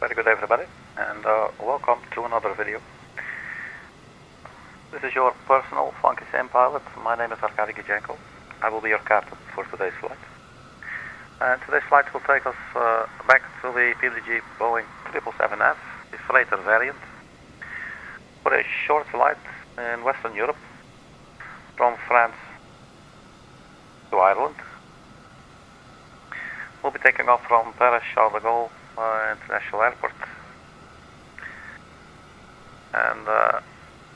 Very good everybody, and welcome to another video. This is your personal funky sim pilot. My name is Arkady Gidzenko. I will be your captain for today's flight. And today's flight will take us back to the PMDG Boeing 777F, the freighter variant, for a short flight in Western Europe from France to Ireland. We'll be taking off from Paris Charles de Gaulle International Airport, and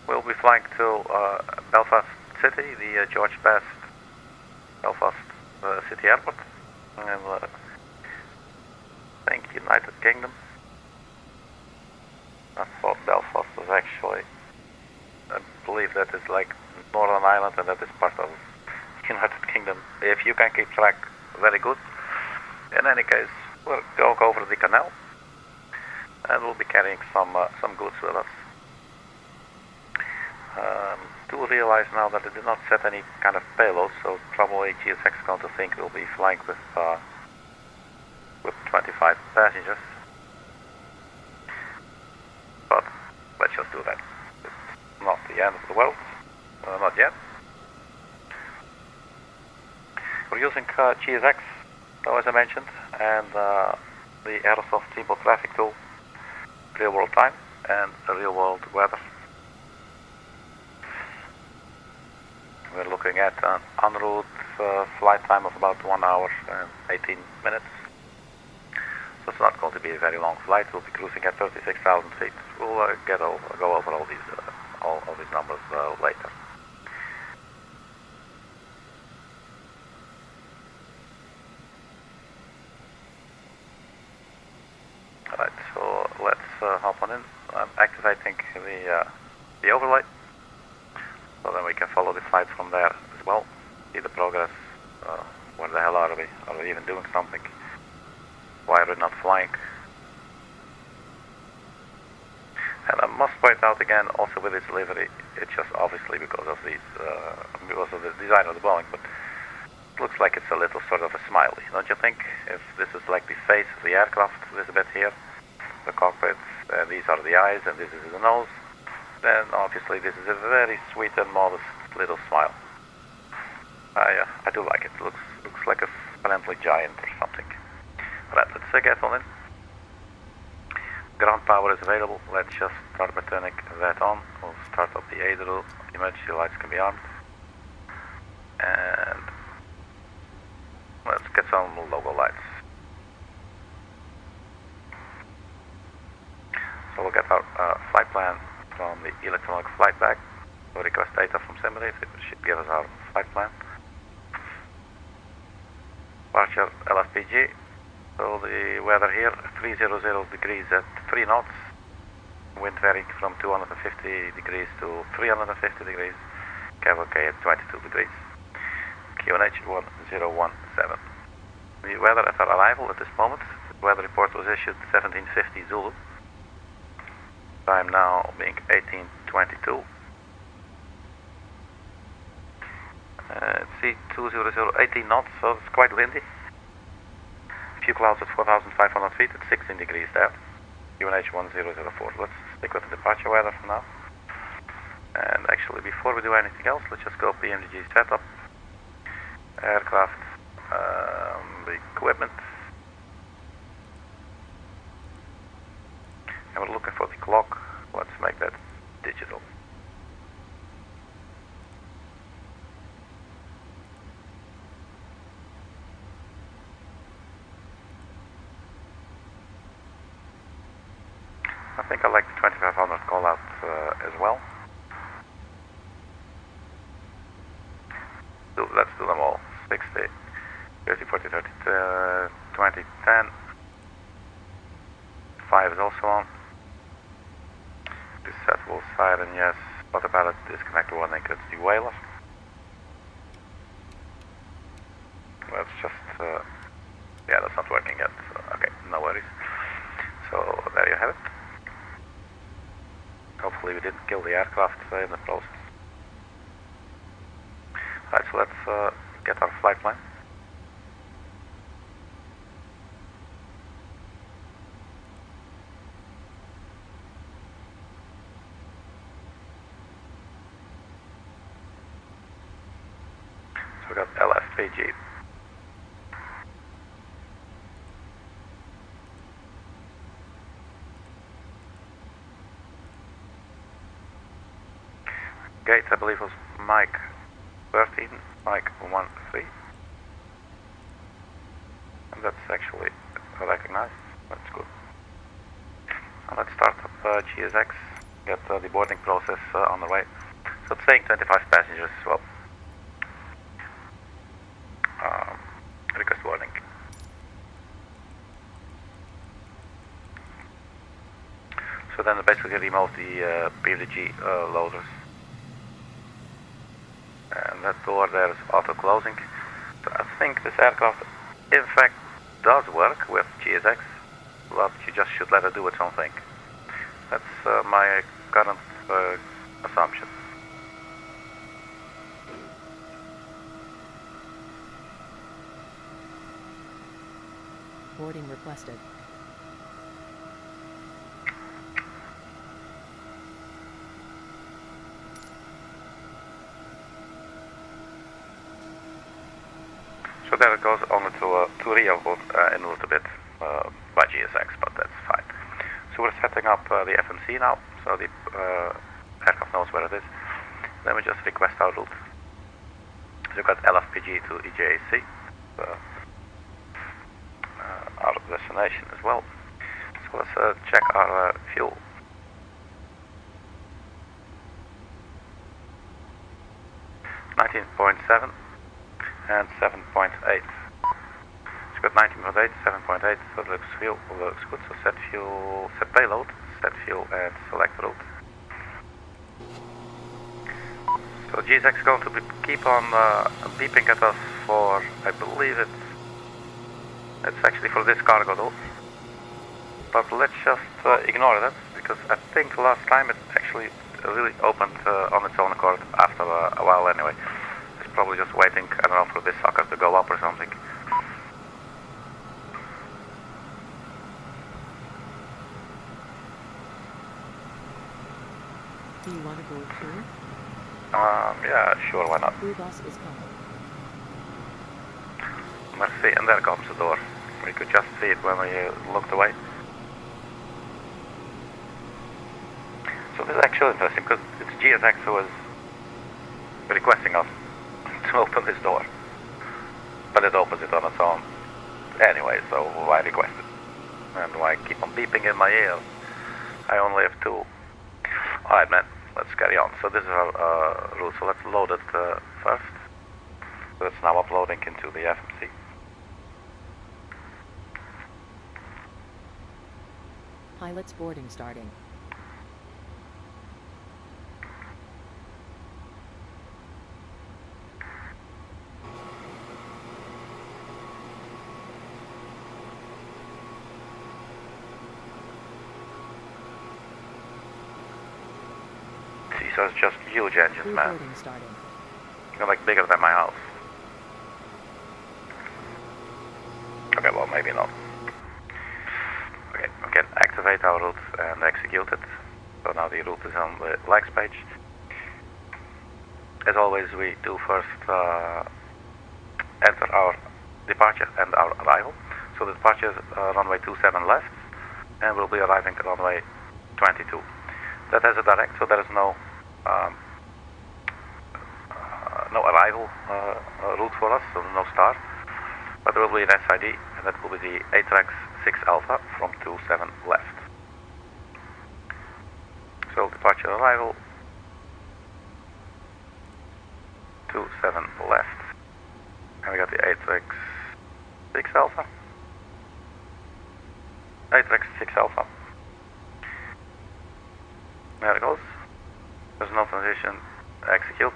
we'll be flying to Belfast City, the George Best Belfast City Airport, and I think United Kingdom. I thought Belfast was actually, I believe that is like Northern Ireland, and that is part of United Kingdom. If you can keep track, very good. In any case, we'll go over the canal, and we'll be carrying some goods with us. Do realize now that I did not set any kind of payload, so probably GSX is going to think we'll be flying with 25 passengers. But let's just do that. It's not the end of the world, not yet. We're using GSX, as I mentioned, and the Aerosoft Simple Traffic Tool, real world time and real world weather. We're looking at an en route flight time of about 1 hour and 18 minutes. So it's not going to be a very long flight. We'll be cruising at 36,000 feet. We'll go over all these numbers later. Alright, so let's hop on in. I'm activating the overlay, so then we can follow the flight from there as well. See the progress. Where the hell are we? Are we even doing something? Why are we not flying? And I must point out again, also with this delivery, it's just obviously because of the design of the Boeing, but it looks like it's a little sort of a smiley, don't you think? If this is like the face of the aircraft, this bit here, the cockpit, these are the eyes and this is the nose, then obviously this is a very sweet and modest little smile. I do like it. It looks like a friendly giant or something. Alright, let's get on in. Ground power is available. Let's just start by turning that on. We'll start up the ATREX. Emergency lights can be armed. And let's get some logo lights. So we'll get our flight plan from the electronic flight bag. We'll request data from Simulator. It should give us our flight plan. Departure LFPG. So the weather here, 300 degrees at 3 knots. Wind varying from 250 degrees to 350 degrees. KVK at 22 degrees. QNH 1017. The weather at our arrival at this moment. The weather report was issued 1750 Zulu. Time now being 1822. C200, 18 knots, so it's quite windy. Few clouds at 4,500 feet at 16 degrees there. QNH 1004. Let's stick with the departure weather for now. And actually, before we do anything else, let's just go PMDG setup, aircraft, the equipment, and we're looking for the clock. Let's make that digital. I think I like the 2500 call out as well. Let's do them all. 60, 30, 40, 30, 20, 10. 5 is also on. Resetable siren, yes. Autopilot disconnect warning, it's the whaler. Let's just, yeah, that's not working yet. So, okay, no worries. So there you have it. Hopefully we didn't kill the aircraft in the process. Alright, so let's get our flight plan. So we got LFPG. Gate, I believe, was Mike 13, Mike 13. And that's actually recognized. That's good. And let's start up GSX, get the boarding process on the way. So it's saying 25 passengers as well. Request boarding. So then basically remove the PMDG loaders. And that door there is auto closing. So I think this aircraft in fact does work with GSX, but you just should let it do its own thing. That's my current assumption. Boarding requested. So there it goes only to Rio in a little bit by GSX, but that's fine. So we're setting up the FMC now, so the aircraft knows where it is. Then we just request our route. So we've got LFPG to EGAC, our destination as well. So let's check our fuel. $19.7 and 7.8. It's got 19.8, 7.8, so it looks good. So set fuel, set payload, set fuel, and select route. So GSX is going to keep on beeping at us for, I believe it's actually for this cargo though. But let's just ignore that, because I think last time it actually really opened on its own accord after a while anyway. It's probably just waiting, I don't know, for this sucker to go up or something. Do you want to go through? Yeah, sure, why not? Blue bus is coming. Merci, and there comes the door. We could just see it when we looked away. So this is actually interesting, because it's GSX who is requesting us to open this door. But it opens it on its own anyway, so why request it? And why keep on beeping in my ear? I only have two. Alright man, let's carry on. So this is our route, so let's load it first. So it's now uploading into the FMC. Pilot's boarding starting. So it's just huge engines, man. Boarding starting. They're like bigger than my house. Okay, well maybe not. Okay, we can activate our route and execute it. So now the route is on the legs page. As always, we do first enter our departure and our arrival. So the departure is runway 27 left, and we'll be arriving at runway 22. That has a direct, so there is no arrival route for us, so no start. But there will be an SID, and that will be the ATREX 6 Alpha from 27 left. So departure arrival 27 left, and we got the ATREX 6 Alpha. ATREX 6 Alpha. There it goes. There's no transition. Execute.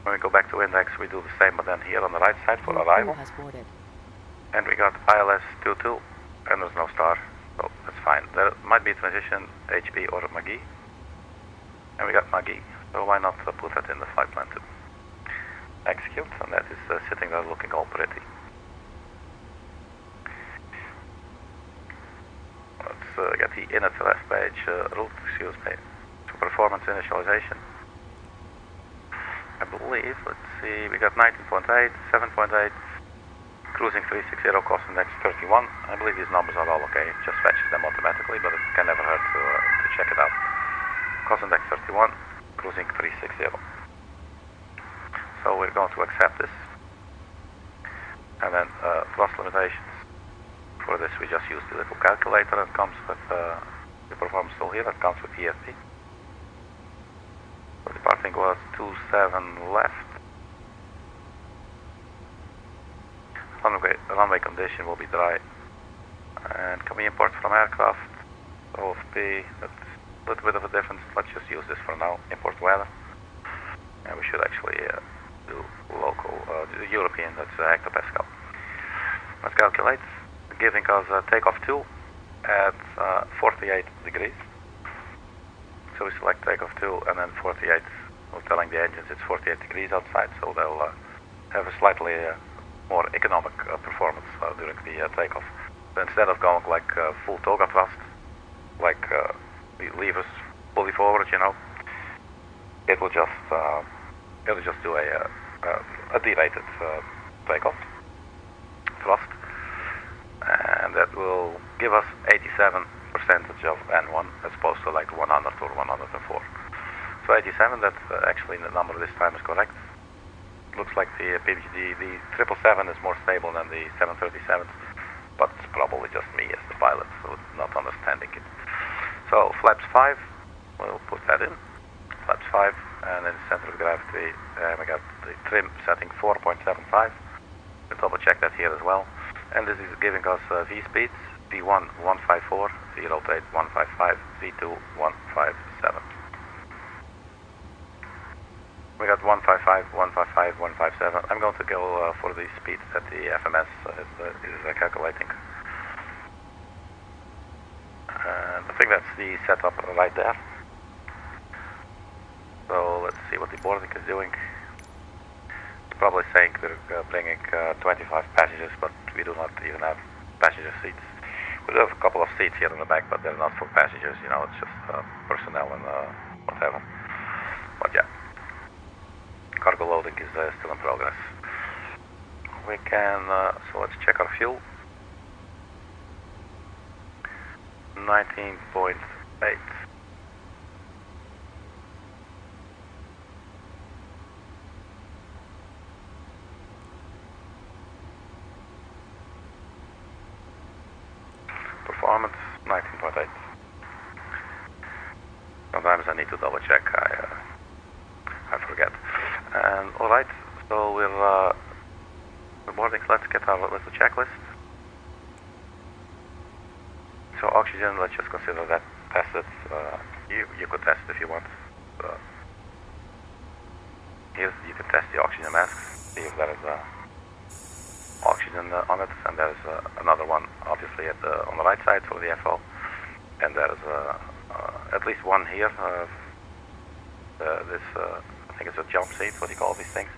When we go back to index, we do the same, but then here on the right side for arrival. And we got ILS 22, and there's no star, so that's fine. There might be transition HP or MAGEE, and we got MAGEE, so why not put that in the flight plan too. Execute, and that is sitting there looking all pretty. Let's get the inner to left page route, excuse me, to performance initialization. I believe, let's see, we got 19.8, 7.8, cruising 360, cost index 31. I believe these numbers are all okay. It just fetches them automatically, but it can never hurt to check it out. Cost index 31, cruising 360. So we're going to accept this. And then thrust limitations. For this we just use the little calculator that comes with the performance tool here, that comes with ESP. So departing was 27 left. Runway condition will be dry. And can we import from aircraft? OFP, that's a little bit of a difference. Let's just use this for now. Import weather. And we should actually do local, European, that's hectopascal. Let's calculate. Giving us a takeoff 2 at 48 degrees. So we select takeoff 2 and then 48. We're telling the engines it's 48 degrees outside, so they'll have a slightly more economic performance during the takeoff. So instead of going like full toga thrust, like the levers fully forward, you know, it'll just do a derated takeoff thrust, and that will give us 87% of N1 as opposed to like 100 or 104. So 87, that's actually the number this time is correct. Looks like the PMDG, the 777 is more stable than the 737, but it's probably just me as the pilot, so not understanding it. So flaps 5, we'll put that in. Flaps 5, and then center of gravity, we got the trim setting 4.75. We'll double check that here as well. And this is giving us V speeds, V1 154, V rotate 155, V2 157. We got 155, 155, 157. I'm going to go for the speeds that the FMS is calculating. And I think that's the setup right there. So let's see what the boarding is doing. It's probably saying we're bringing 25 passengers, but we do not even have passenger seats. We do have a couple of seats here in the back, but they're not for passengers, you know, it's just personnel and whatever. But yeah. Cargo loading is still in progress. We can, so let's check our fuel. 19.8. Performance, 19.8. Sometimes I need to double check, I forget. And alright, so we're boarding. Let's get our little checklist. So oxygen, let's just consider that tested. You could test if you want. Here you can test the oxygen masks, see if there is oxygen on it, and there's another one obviously on the right side for the FO, and there's at least one here. I think it's a jump seat. What do you call these things?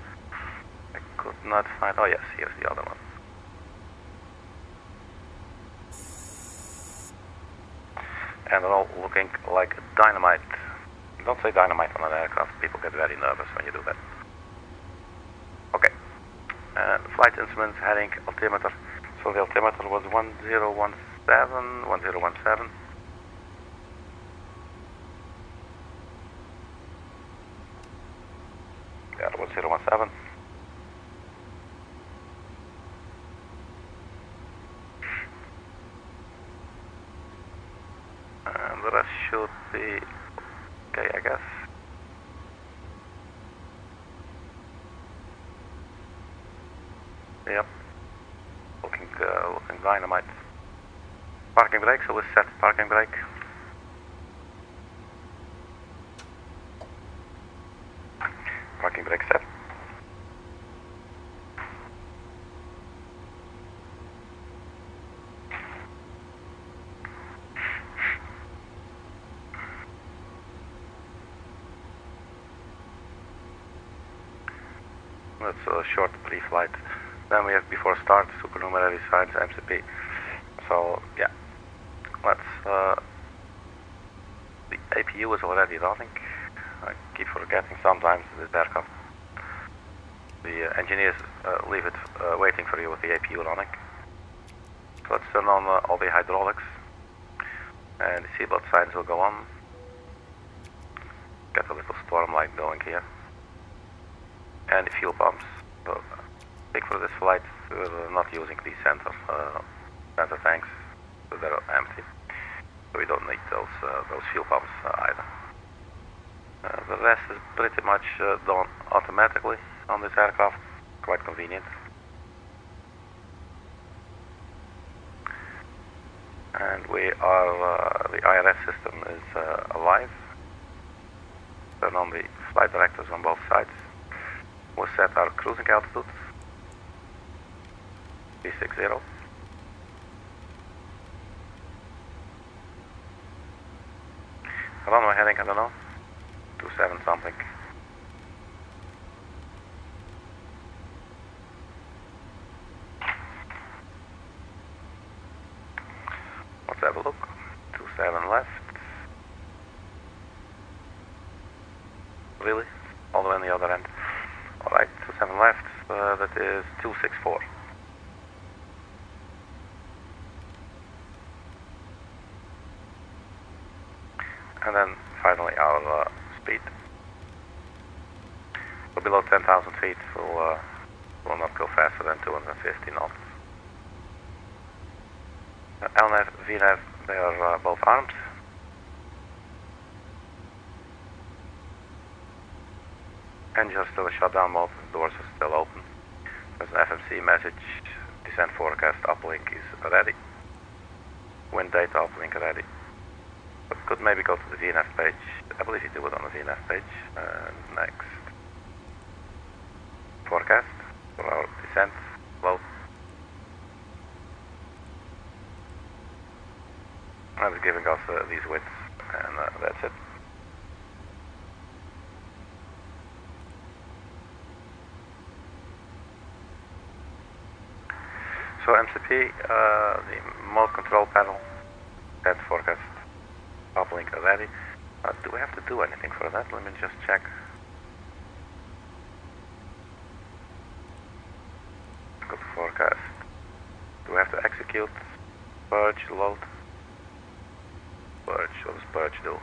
I could not find. Oh yes, here's the other one. And they're all looking like dynamite. Don't say dynamite on an aircraft. People get very nervous when you do that. Okay. Flight instruments, heading, altimeter. So the altimeter was 1017, 1017. Yeah, it was 017. And the rest should be okay, I guess. Yep. Looking dynamite. Parking brake, so we set parking brake. Parking brake set. That's a short pre-flight. Then we have before start, supernumerary signs, MCP. So yeah, let's. The APU is already running. I keep forgetting sometimes this aircraft. The engineers leave it waiting for you with the APU running. So let's turn on all the hydraulics, and the seatbelt signs will go on. Get a little storm light going here, and the fuel pumps. So, I think for this flight we're not using these center tanks, so they're empty. So we don't need those fuel pumps either. The rest is pretty much done automatically on this aircraft. Quite convenient. And we are the IRS system is alive. Turn on the flight directors on both sides. We'll set our cruising altitude, 360. Runway heading, I don't know, 27 something. Let's have a look. 27 left. Really? All the way on the other end. Alright, 27 left, that is 264. And then finally our speed. So below 10,000 feet, will not go faster than 250 knots. LNAV, VNAV, they are both armed. Engine are still in shutdown mode, the doors are still open. There's an FMC message, descent forecast uplink is ready. Wind data uplink ready. But could maybe go to the VNAV page. I believe you do it on the VNAV page. Next. Forecast for our descent load. And it's giving us these widths, and that's it. So MCP, the mode control panel, that forecast uplink already. Do we have to do anything for that? Let me just check. Go to forecast. Do we have to execute? Purge, load? Purge, what does purge do?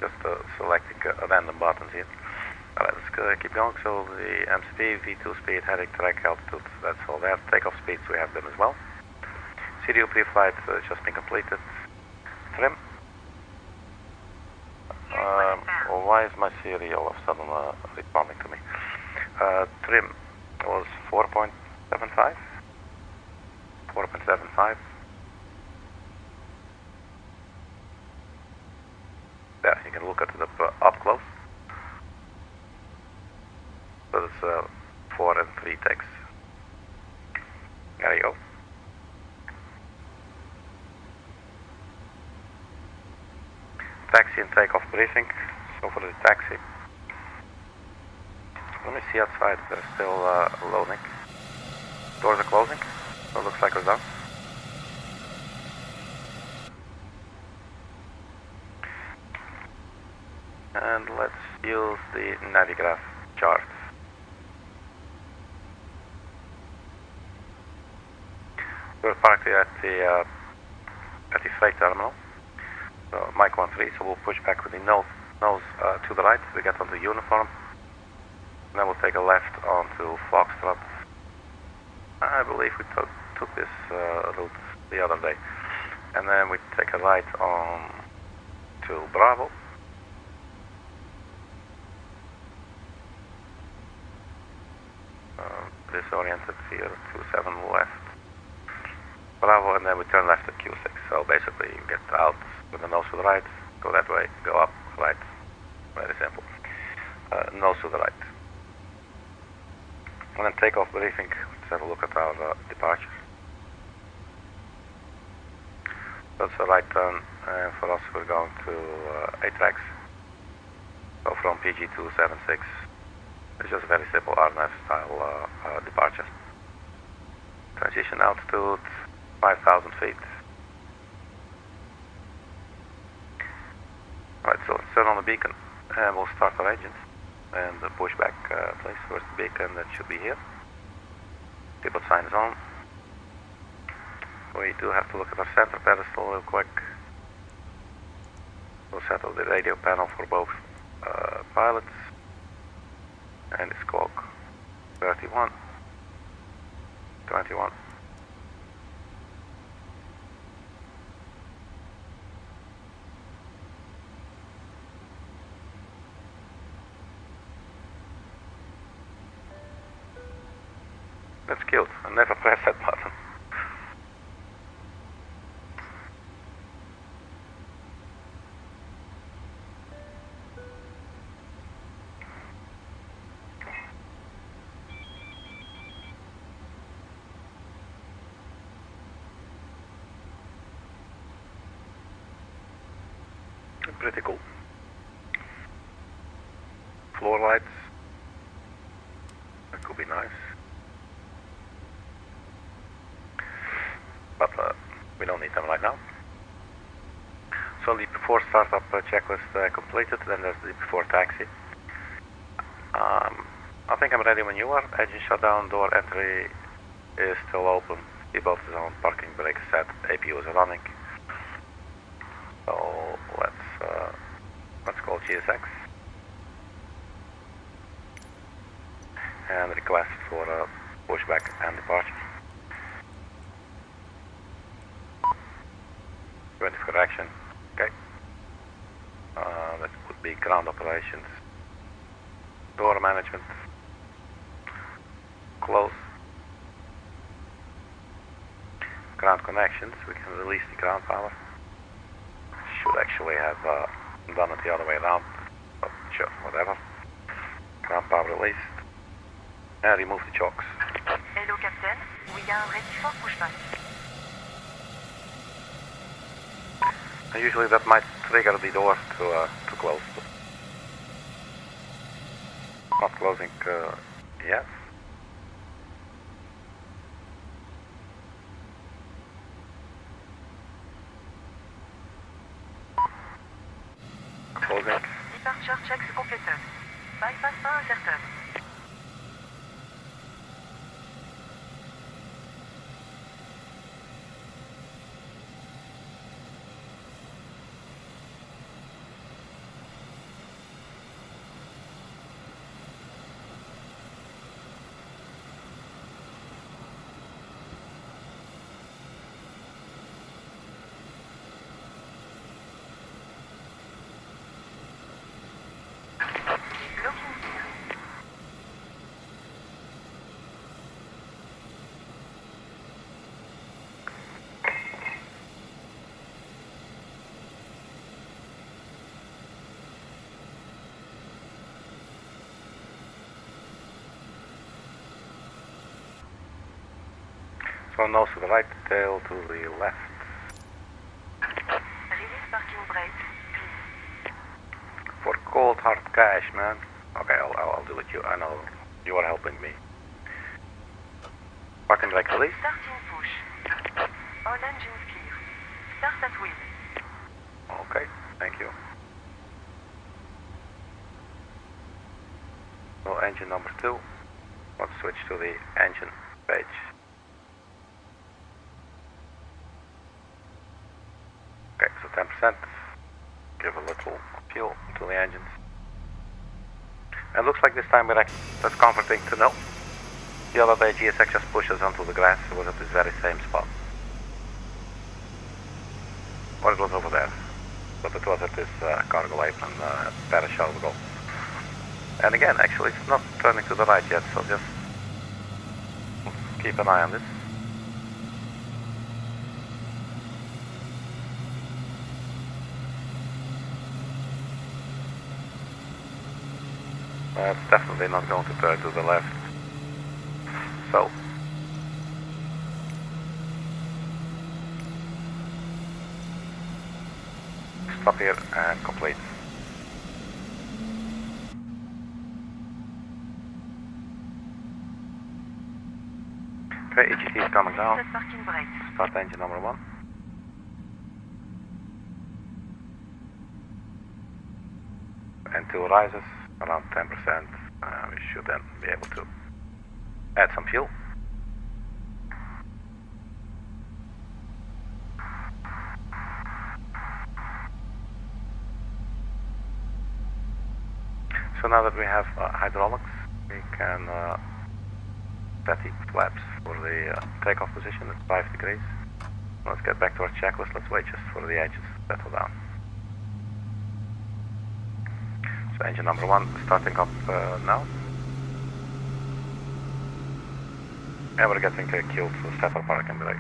Just selecting random buttons here. Alright, let's keep going. So the MCP, V2 speed, heading, track altitude, that's all there. Takeoff speeds, we have them as well. CDU pre-flight just been completed. Trim. Why is my Siri all of a sudden responding to me? Trim was 4.75. 4.75. There, you can look at it up close. So it's 4 and 3 takes. There you go. Taxi and takeoff briefing. So for the taxi, let me see outside. They're still loading. Doors are closing. So it looks like we're done. And let's use the Navigraph chart. We're parked here at the freight terminal. So Mike 13, so we'll push back with the nose to the right. We get onto uniform. And then we'll take a left onto Foxtrot. I believe we took this route the other day. And then we take a right on to Bravo. Disoriented here, 27 left. Bravo, and then we turn left at Q6. So basically you get out with the nose to the right, go that way, go up, right. Very simple. Nose to the right. And then takeoff briefing. Let's have a look at our departure. That's a right turn, and for us we're going to ATREX. So from PG 276. It's just a very simple RNF style departure. Transition altitude 5,000 feet. Right, so let's turn on the beacon and we'll start our engines. And the pushback place, first beacon, that should be here. Pivot sign is on. We do have to look at our center pedestal real quick. We'll settle the radio panel for both pilots. And it's clock 31, 21. That's killed. I never pressed that button. Pretty cool. Floor lights. That could be nice. But we don't need them right now. So the before startup checklist completed, then there's the before taxi. I think I'm ready when you are. Engine shutdown, door entry is still open. Seatbelt is on, parking brake is set, APU is running. So let's call GSX and request for pushback and departure. 24 action. Okay. That would be ground operations, door management, close, ground connections. We can release the ground power. Should actually have done it the other way around, but sure, whatever. Ground power released. And remove the chocks. Hello, Captain. We are ready for pushback. And usually that might trigger the door to close. Not closing yet. Closing. Departure checks completed. Bypass pas incertain. So nose to the right, tail to the left. Release parking brake, please. For cold hard cash, man. Okay, I'll do it. I know you are helping me. Parking brake release. Starting push. All engines clear. Start at wheel. Okay, thank you. So engine number 2. Let's switch to the engine page. Okay, so 10%. Give a little fuel to the engines. And looks like this time that's comforting to know. The other day GSX just pushed us onto the grass. It was at this very same spot. Or it was over there. But it was at this cargo apron parashell goal. And again, actually it's not turning to the right yet, so just keep an eye on this. It's definitely not going to turn to the left. So, stop here and complete. Okay, EGT is coming down. Parking brake. Start engine number 1. And 2 rises. around 10%. We should then be able to add some fuel. So now that we have hydraulics, we can set the flaps for the takeoff position at 5 degrees. Let's get back to our checklist. Let's wait just for the engines to settle down. So engine number 1 starting up now. And we're getting killed for stator parking brakes.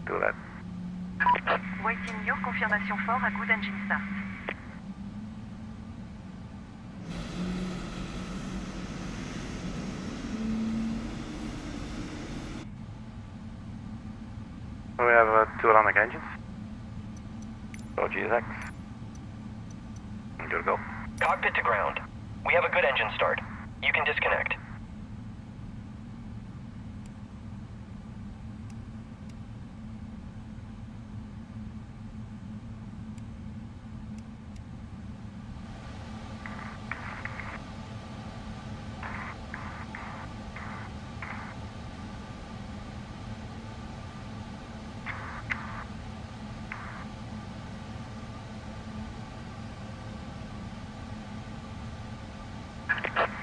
Do that. Waiting your confirmation for a good engine start. We have 2 running engines. So GSX. Good go. Cockpit to ground. We have a good engine start. You can disconnect.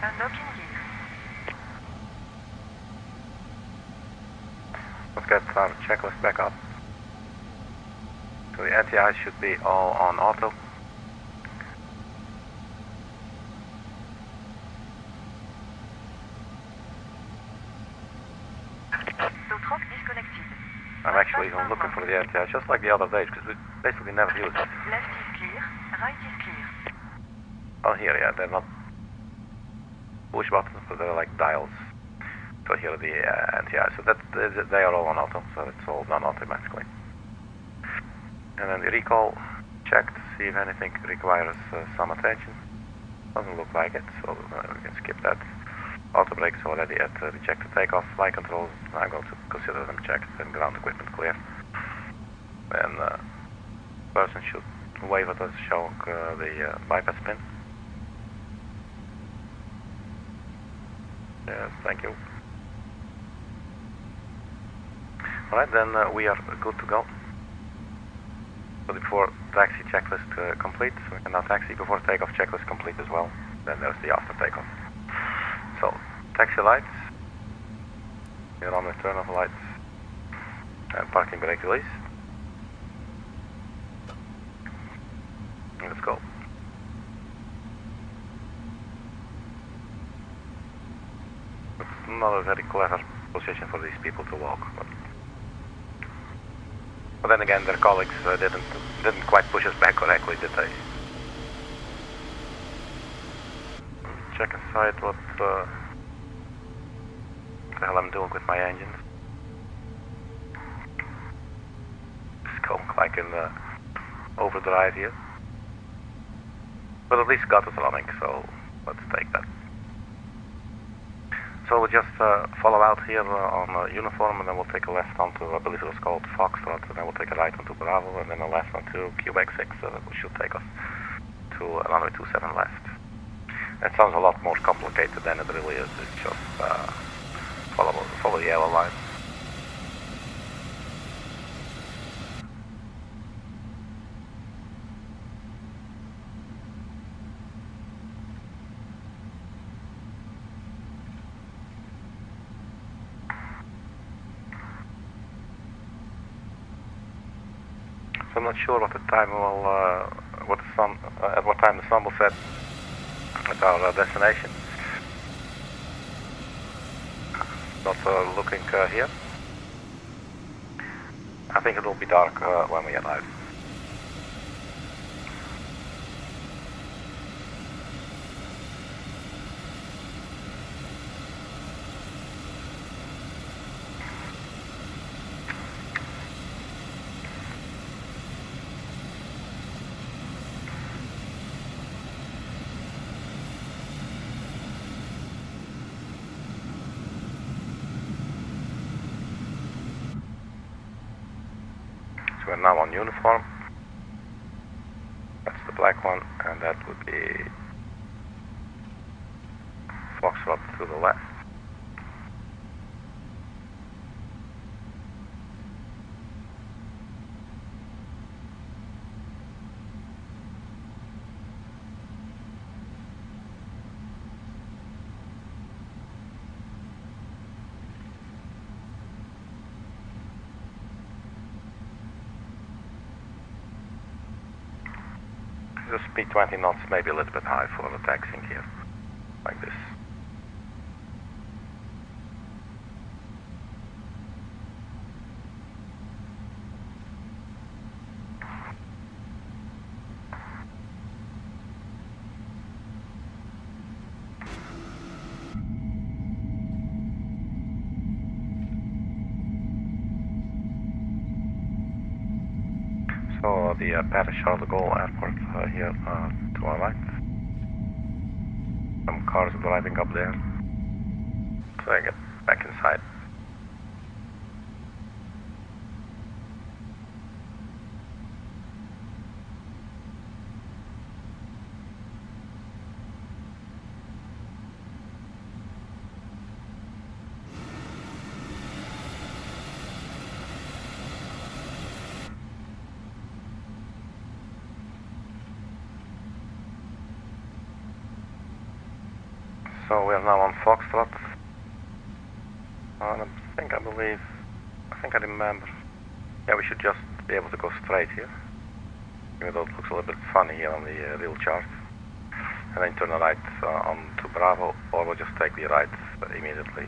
Unlocking gear. Let's get our checklist back up. So the NTI should be all on auto. So truck disconnected. I'm actually even looking for the NTI just like the other days because we basically never use it. Left is clear, right is clear. Oh, here, yeah, they're not push buttons, but they're like dials. So here are the NTI. So that they are all on auto, so it's all done automatically. And then the recall check to see if anything requires some attention. Doesn't look like it, so we can skip that. Auto brakes already at rejected takeoff. Flight controls, I'm going to consider them checked and ground equipment clear. Then person should wave at us showing the bypass pin. Yes, thank you. Alright, then we are good to go. So the before taxi checklist complete. So we can now taxi before takeoff checklist complete as well. Then there's the after takeoff. So, taxi lights, your runway turn-off lights, and parking brake release. Let's go. It's not a very clever position for these people to walk, but then again, their colleagues didn't quite push us back correctly, did they? Check inside what the hell I'm doing with my engines. It's going like in overdrive here. But at least got us running, so let's take that. So we'll just follow out here on uniform, and then we'll take a left onto, I believe it was called Foxtrot, and then we'll take a right onto Bravo, and then a left onto Quebec 6, which should take us to runway 27 left. It sounds a lot more complicated than it really is. It's just follow the yellow line. So I'm not sure what the time will, at what time the sun will set at our destination. Not looking here. I think it will be dark when we arrive. We're now on uniform. That's the black one, and that would be Foxtrot to the left. The speed 20 knots, maybe a little bit high for the taxiing here, like this. So the Paris Charles de Gaulle airport here to our right. Some cars driving up there. So I get back inside. So we are now on Foxtrot. And I think I remember. Yeah, we should just be able to go straight here. Even though it looks a little bit funny here on the real chart. And then turn a right on to Bravo, or we'll just take the right immediately.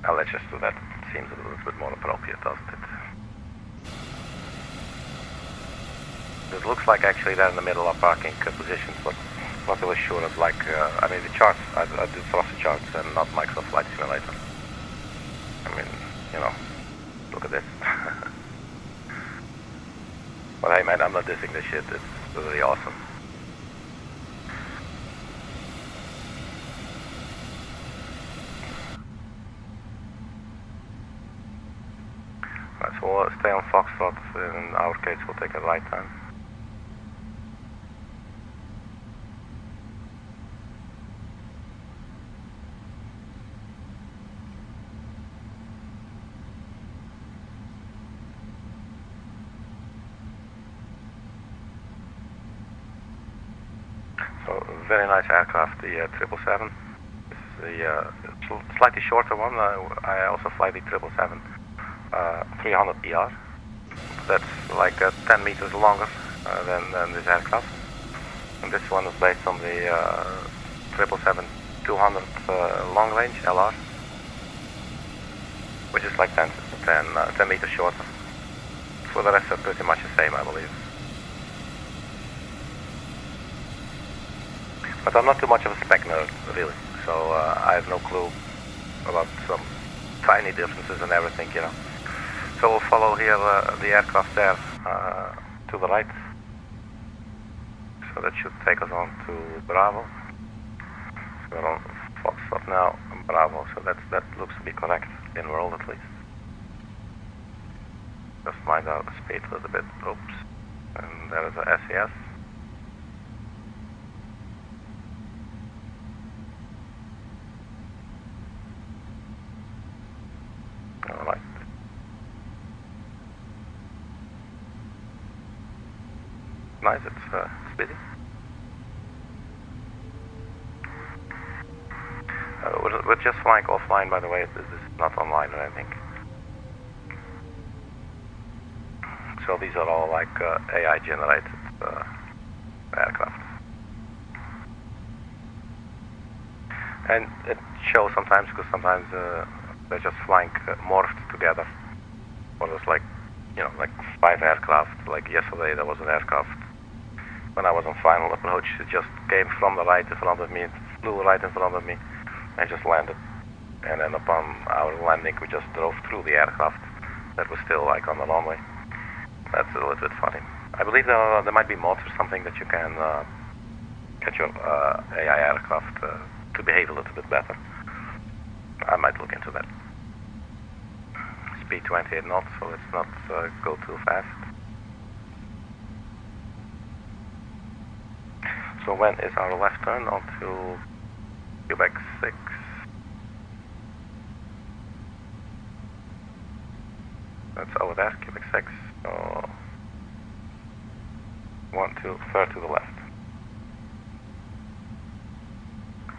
Let's just do that. It seems a little bit more appropriate, doesn't it? It looks like actually they're in the middle of parking positions, but not really sure of like, I mean the charts, I did thrust charts and not Microsoft Flight Simulator. I mean, you know, look at this. But hey man, I'm not dissing this shit, it's really awesome. Right, so we'll stay on Foxtrot, in our case we'll take a right turn. Very nice aircraft, the 777. This is the slightly shorter one. I also fly the 777 300ER. That's like 10 meters longer than this aircraft. And this one is based on the 777-200 long range LR, which is like 10 meters shorter. For the rest, are pretty much the same, I believe. But I'm not too much of a spec nerd, really, so I have no clue about some tiny differences and everything, you know. So we'll follow here the aircraft there to the right. So that should take us on to Bravo. So we're on Foxtrot now, Bravo, so that looks to be correct, in world at least. Just mind our speed a little bit, oops. And there is a SES. Alright. Nice, it's speedy. We're just flying offline, by the way. This is not online or anything. So these are all like AI generated aircraft. And it shows sometimes, because sometimes they're just flying morphed together. Or there's like, you know, like 5 aircraft. Like yesterday there was an aircraft. When I was on final approach, it just came from the right in front of me, it flew right in front of me, and just landed. And then upon our landing, we just drove through the aircraft that was still like on the runway. That's a little bit funny. I believe there might be mods or something that you can get your AI aircraft to behave a little bit better. I might look into that. Speed 28 knots, so let's not go too fast. So when is our left turn onto Quebec 6. That's over there, Quebec 6. So 1, 2, third to the left.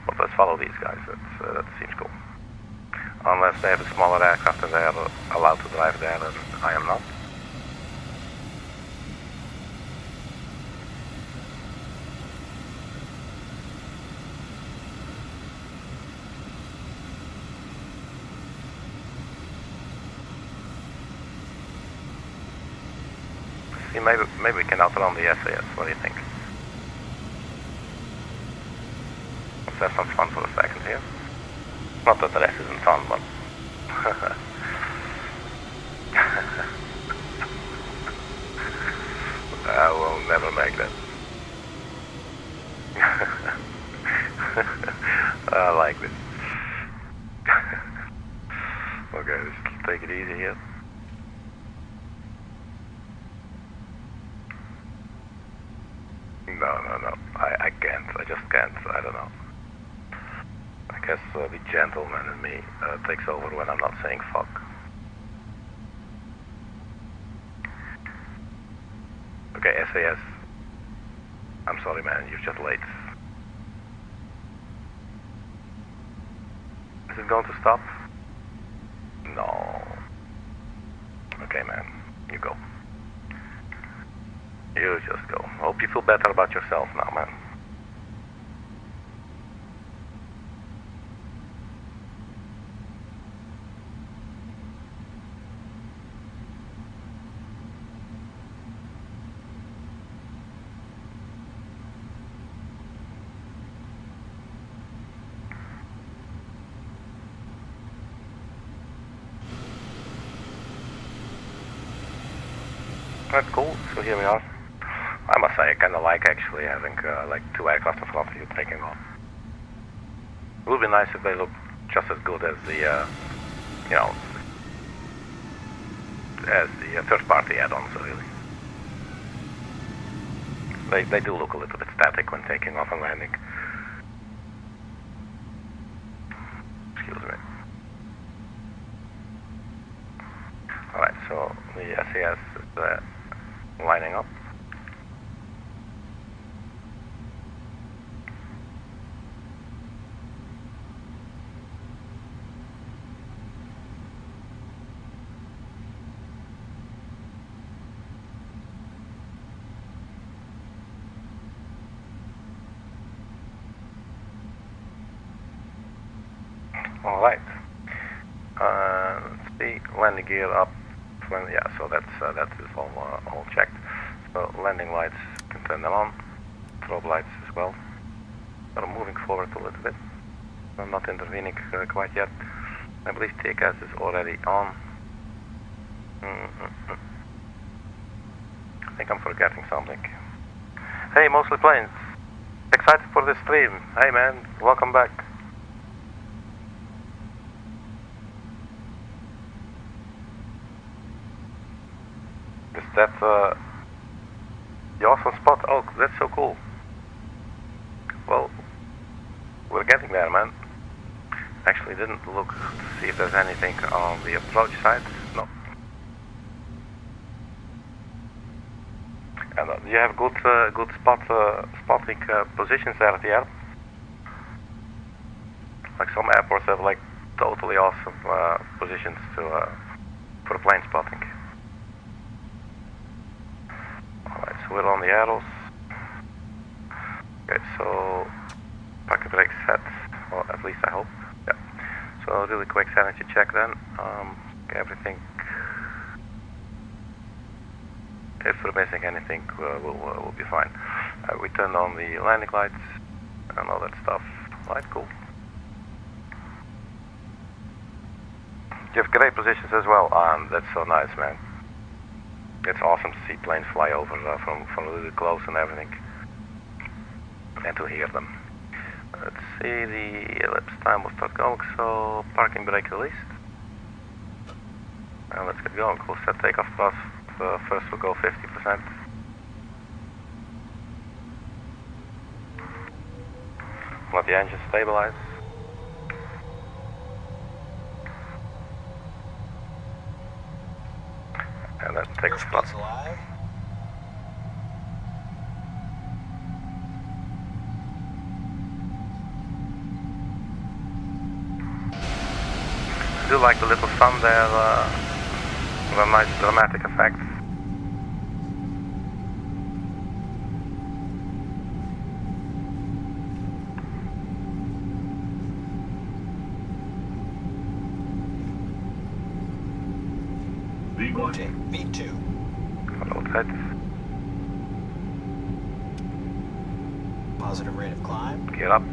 But let's follow these guys. That seems cool. Unless they have a smaller aircraft and they are allowed to drive there, and I am not. See, maybe we can outrun the SAS. What do you think? Let's have some fun for a second here. Not that the rest isn't fun, but I will never make that. I like this. Okay, let's take it easy here. No. I can't. I just can't. I don't know. I guess the gentleman in me takes over when I'm not saying fuck. Okay, SAS. I'm sorry, man. You're just late. Is it going to stop? No. Okay, man. You go. You just go. Hope you feel better about yourself now, man. That's cool. So here we are. I must say, I kind of like actually having like two aircraft in front of you taking off. It would be nice if they look just as good as the, you know, as the third-party add-ons, really. They do look a little bit static when taking off and landing. Excuse me. Alright, so the SAS is lining up. Alright. Let's see, landing gear up. Yeah, so that is all checked. So landing lights, can turn them on. Strobe lights as well. So I'm moving forward a little bit. I'm not intervening quite yet. I believe TCAS is already on. I think I'm forgetting something. Hey, Mostly Planes. Excited for this stream. Hey man, welcome back. Is that the awesome spot? Oh, that's so cool. Well, we're getting there, man. Actually didn't look to see if there's anything on the approach side. No. And you have good spotting positions there at the air. Like some airports have like totally awesome positions for plane spotting. Alright, so we're on the arrows. Okay, so parking brake set, or at least I hope. Yeah. So really quick sanity check then. Okay, everything. If we're missing anything, we'll be fine. We turned on the landing lights and all that stuff. Alright, cool. You have great positions as well. That's so nice, man. It's awesome to see planes fly over from really close and everything, and to hear them. Let's see, the ellipse time will start going, so parking brake released. And let's get going. We'll set takeoff thrust. First we'll go 50%. Let the engine stabilize. takeoff slot. alive. I do like the little sun there, with a nice dramatic effect. Rotate, V2. Rotate. Positive rate of climb. Gear up.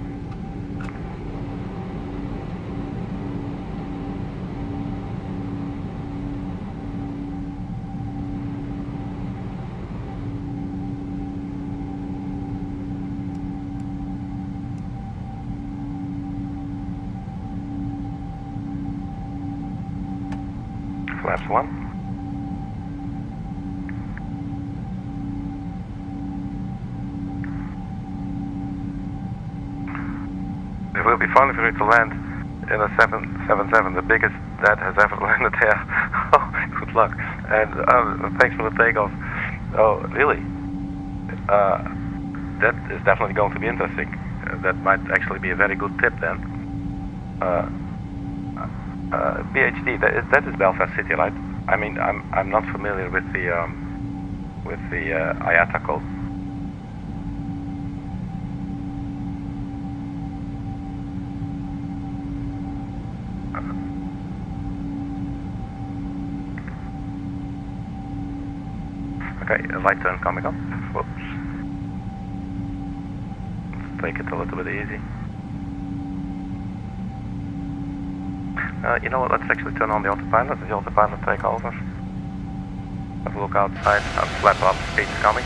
Flaps 1. It will be fun if we to land in a 777, the biggest that has ever landed there. Oh, good luck. And thanks for the takeoff. Oh, really? That is definitely going to be interesting. That might actually be a very good tip then. PhD, that is Belfast City, right? I mean, I'm not familiar with the IATA code. Okay, a light turn coming up. Whoops. Let's take it a little bit easy. You know what, let's actually turn on the autopilot. The autopilot take over. Have a look outside. Flap up, speed's coming.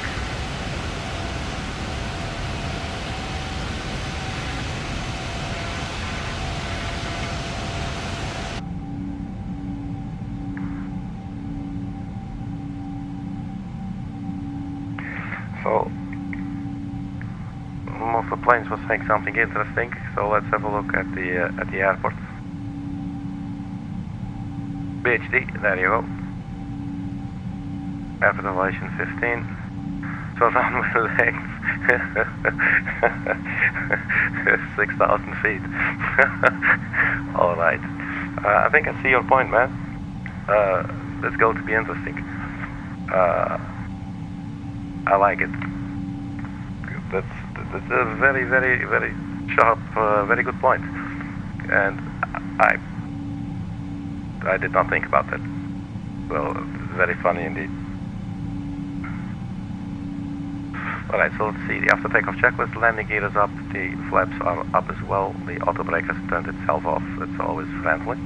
So, most of the planes were saying something interesting, so let's have a look at the airport. PhD, there you go. Airport elevation 15. So runway length 6,000 feet. Alright. I think I see your point, man. That's going to be interesting. I like it. That's a very, very, very sharp, very good point. And I did not think about that. Well, very funny indeed. Alright, so let's see the after takeoff checklist. Landing gear is up, the flaps are up as well, the auto brake has turned itself off, it's always friendly.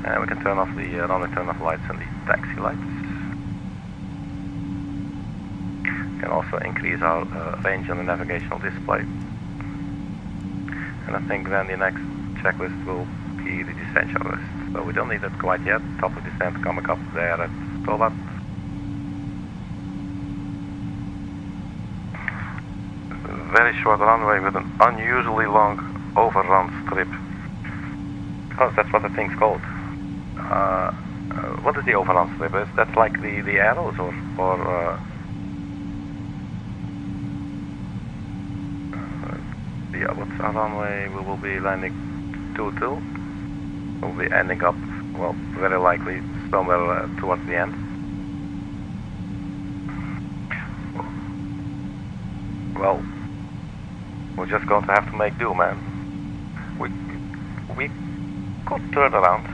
And we can turn off the runway turn off lights and the taxi lights. We can also increase our range on the navigational display. And I think then the next checklist will be the descent checklist. So we don't need that quite yet. Top of descent coming up there at SOVAT. Very short runway with an unusually long overrun strip. Because that's what the thing's called. What is the overrun strip? Is that like the arrows or what's our runway? We will be landing 22. We'll be ending up, well, very likely somewhere towards the end. Well, we're just going to have to make do, man. We could turn around.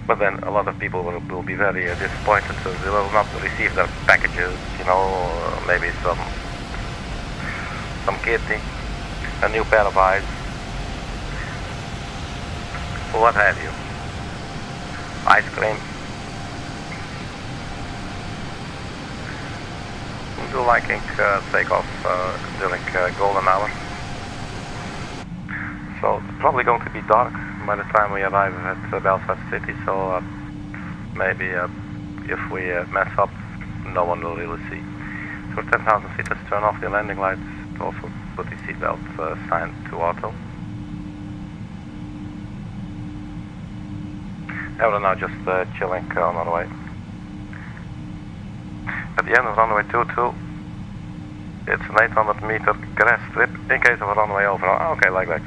But then a lot of people will be very disappointed, so they will not receive their packages, you know, maybe some kitty, a new pair of eyes, what have you, ice cream. I do liking takeoff during golden hour. So it's probably going to be dark by the time we arrive at Belfast City, so maybe if we mess up, no one will really see. So 10,000 feet, let's turn off the landing lights, also put the seatbelt sign to auto. We're now just chilling on our way. At the end of runway 22, it's an 800 meter grass strip in case of a runway over. Oh, okay, like that.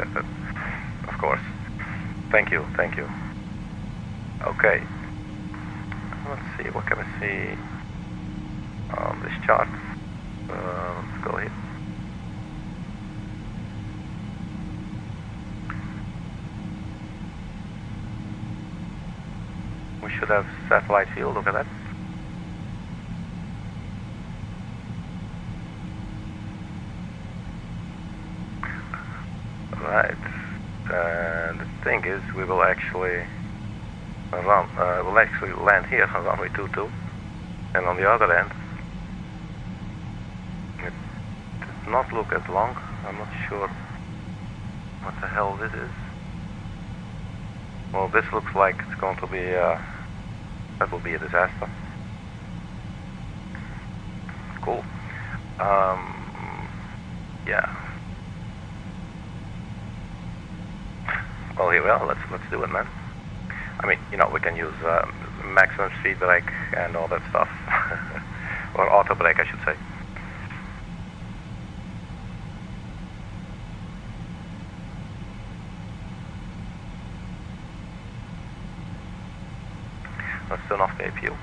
Of course. Thank you. Okay. Let's see, what can we see on this chart? Let's go here. We should have satellite field, look at that. Right, and the thing is, we will actually land here on runway 22, and on the other end, it does not look as long. I'm not sure what the hell this is. Well, this looks like it's going to be, that will be a disaster. Cool. Yeah. Well, here we are. Let's do it, man. I mean, you know, we can use maximum speed brake and all that stuff, or auto brake, I should say. Let's turn off the APU.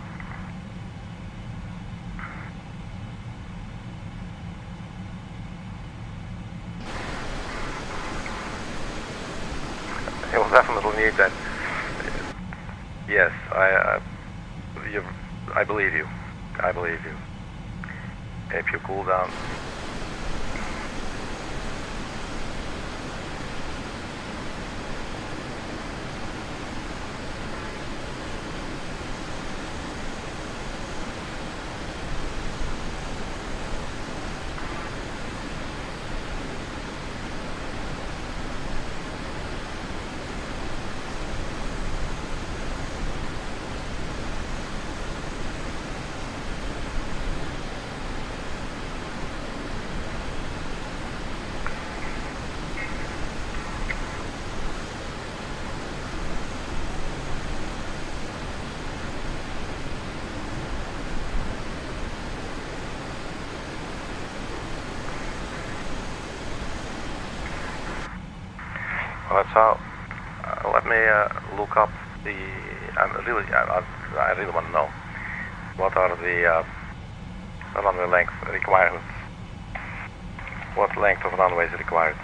It will definitely need that. Yes, I believe you. I believe you. APU cool down. Well, that's how. Let me look up the. I really want to know what are the runway length requirements. What length of runway is required?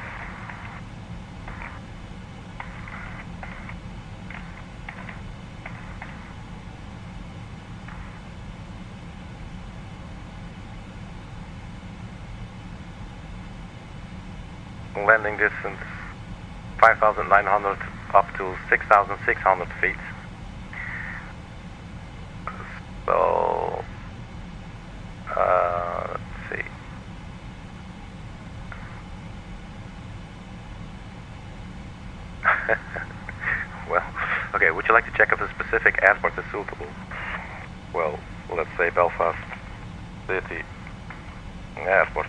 Landing distance 5,900 up to 6,600 feet. So, let's see. Well, okay, would you like to check if a specific airport is suitable? Well, let's say Belfast City Airport.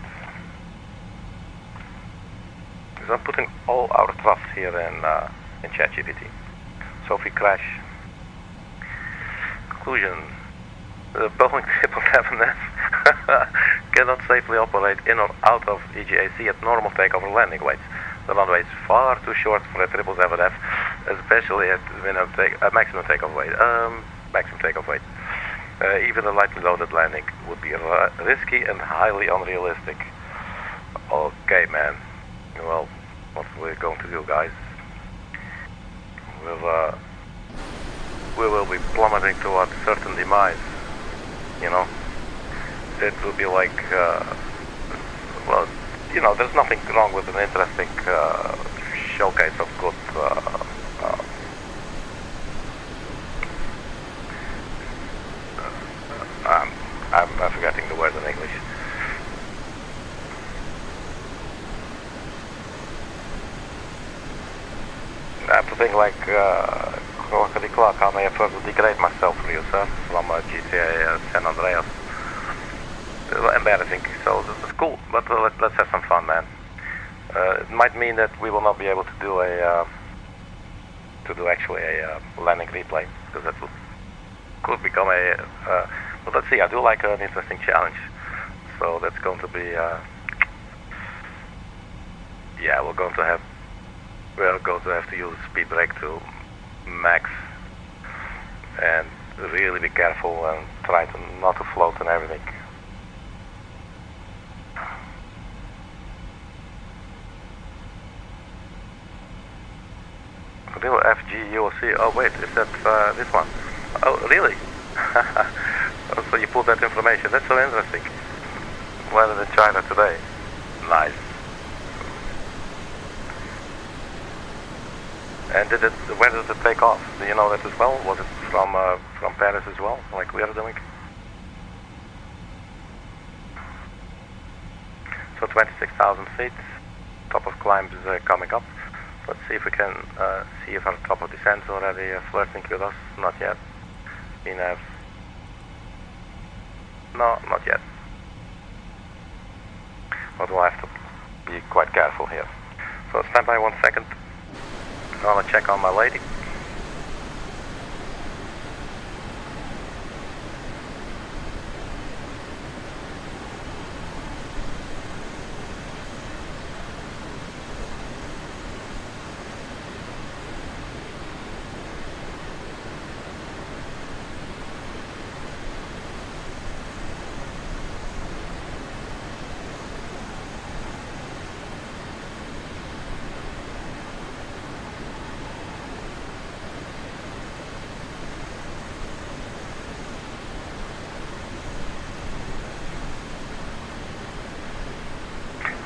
I'm putting all our trust here in ChatGPT. So if we crash, conclusion: the Boeing 777F cannot safely operate in or out of EGAC at normal takeoff or landing weights. The runway is far too short for a 777F, especially at maximum takeoff weight. Even a lightly loaded landing would be risky and highly unrealistic. Okay, man. Well, what we're going to do, guys? We will be plummeting towards certain demise. You know, it will be like, well, you know, there's nothing wrong with an interesting showcase of good. I'm forgetting the word in English. I have to think like Arkady Clark, how may I further degrade myself for you, sir, from GTA San Andreas. Embarrassing, so this is cool, but let's have some fun, man. It might mean that we will not be able to do actually a landing replay. because that could become a. But let's see. I do like an interesting challenge, so that's going to be. Yeah, we're going to have to use speed brake to max, and really be careful and try to not to float and everything. Real FG UOC. Oh wait, is that this one? Oh really? So you pulled that information. That's so interesting. Landed in China today. Nice. And where did it take off? Do you know that as well? Was it from Paris as well, like we are doing? So 26,000 feet. Top of climb is coming up. Let's see if we can see if our top of descent is already flirting with us. Not yet. NINEB. No, not yet. But we'll have to be quite careful here. So stand by 1 second. I want to check on my lady.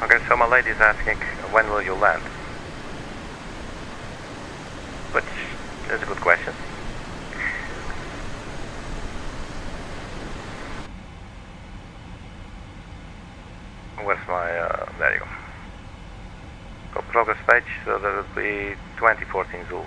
Okay, so my lady is asking, when will you land? Which is a good question. Where's my, there you go. Go progress page, so that would be 2014 Zulu.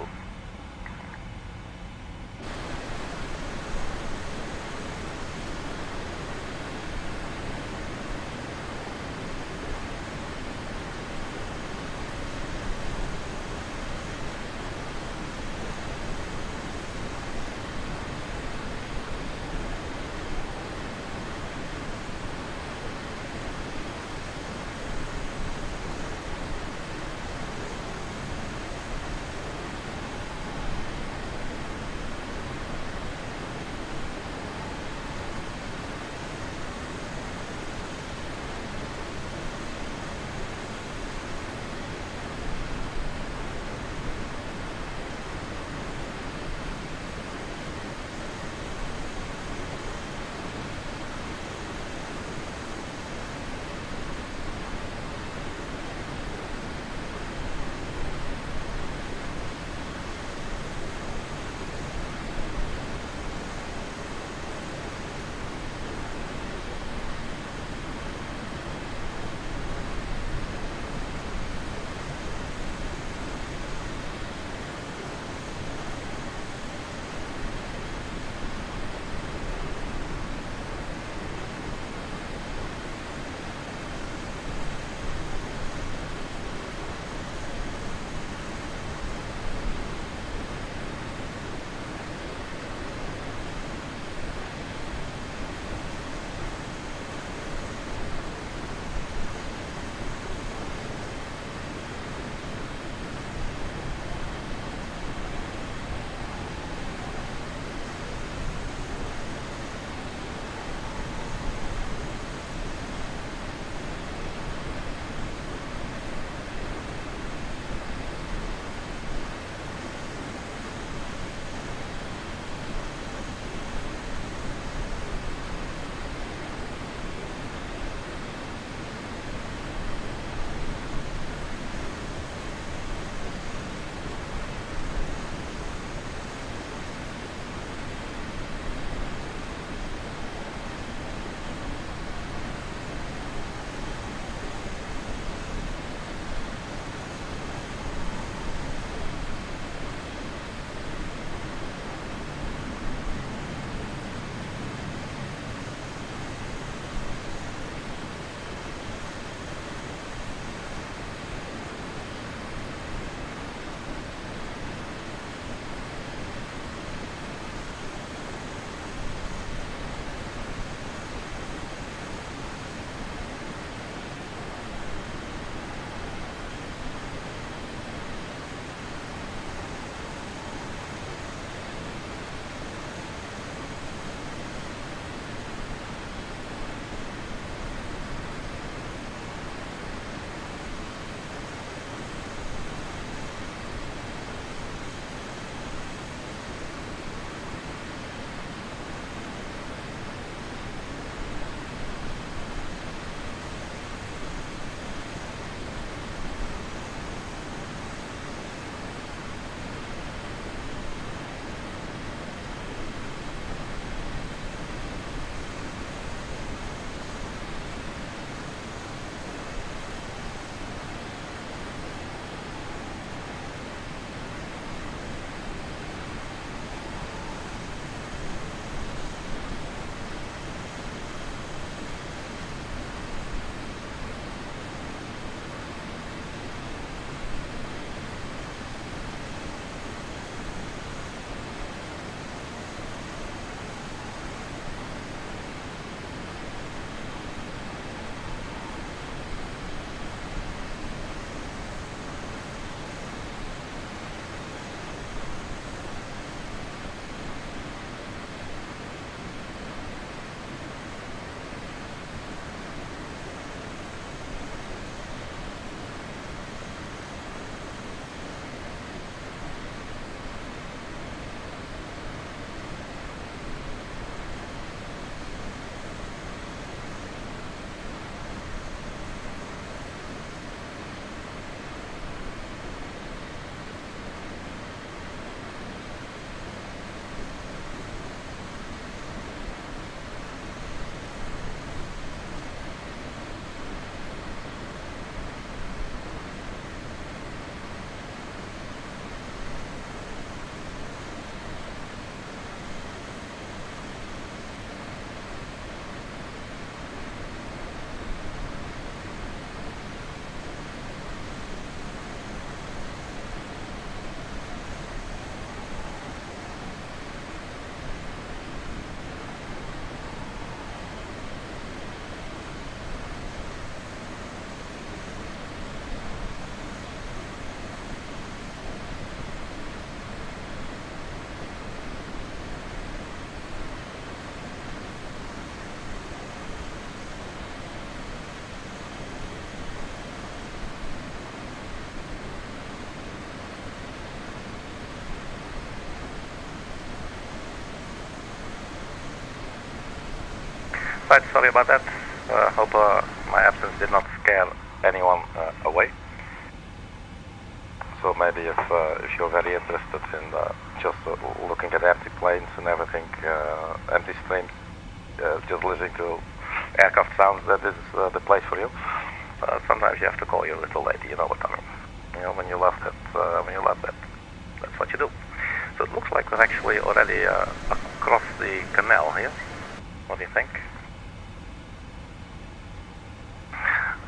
side, sorry about that. Hope my absence did not scare anyone away. So maybe if you're very interested in just looking at empty planes and everything, empty streams, just listening to aircraft sounds, that is the place for you. Sometimes you have to call your little lady, you know what I mean. You know, when you love that, that's what you do. So it looks like we're actually already across the canal here. What do you think?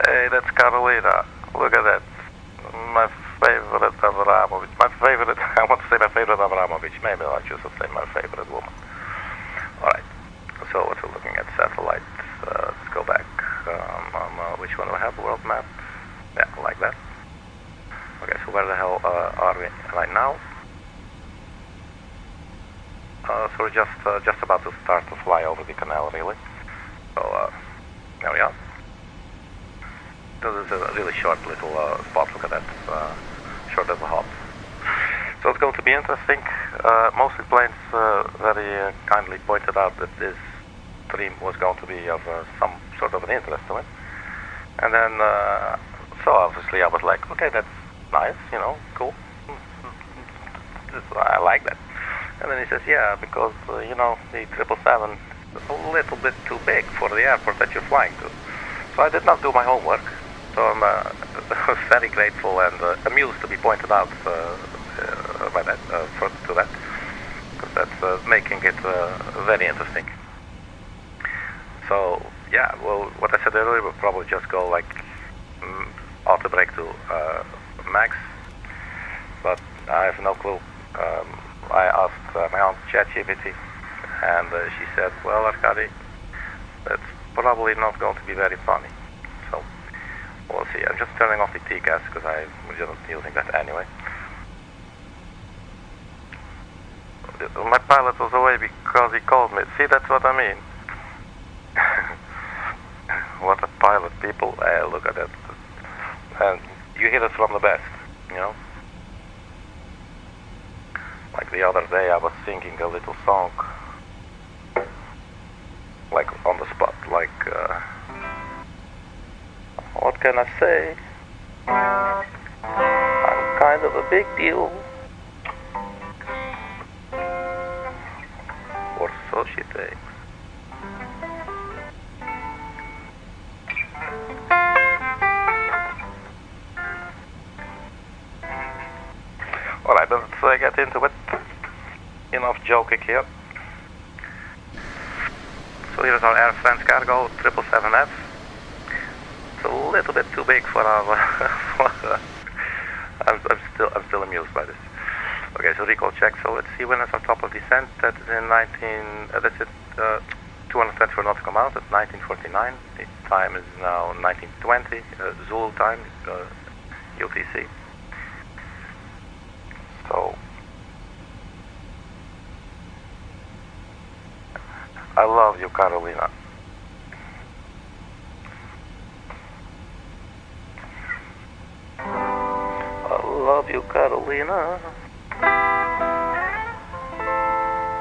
Hey, that's Carolina. Look at that. My favorite Abramovich. My favorite, I want to say my favorite Abramovich. Maybe I should say my favorite woman. Alright. So what we're looking at, satellite. Let's go back. Which one do I have? World map? Yeah, like that. Okay, so where the hell are we right now? So we're just about to start to fly over the canal, really. So there we are. This is a really short little spot. Look at that, short little hop. So it's going to be interesting. Mostly planes very kindly pointed out that this stream was going to be of some sort of an interest to him. And then, so obviously I was like, okay, that's nice, you know, cool. I like that. And then he says, yeah, because, you know, the 777 is a little bit too big for the airport that you're flying to. So I did not do my homework. So I'm very grateful and amused to be pointed out by that, to that, because that's making it very interesting. So yeah, well, what I said earlier, we'll probably just go like auto brake to max, but I have no clue. I asked my own ChatGPT, and she said, well, Arkady, that's probably not going to be very funny. So we'll see. I'm just turning off the T-gas because I was just using that anyway. My pilot was away because he called me. See, that's what I mean. What a pilot, people. Look at that. And you hear it from the best, you know? Like the other day I was singing a little song. Like on the spot, like, what can I say? I'm kind of a big deal. Or so she thinks. Alright, let's get into it. Enough joking here. So here's our Air France cargo 777F. It's a little bit too big for our. I'm still amused by this. Okay, so recall check. So let's see when it's on top of descent. That is in 224 nautical miles. That's 1949. The time is now 1920. Zulu time, UTC. So I love you, Carolina. I love you, Carolina.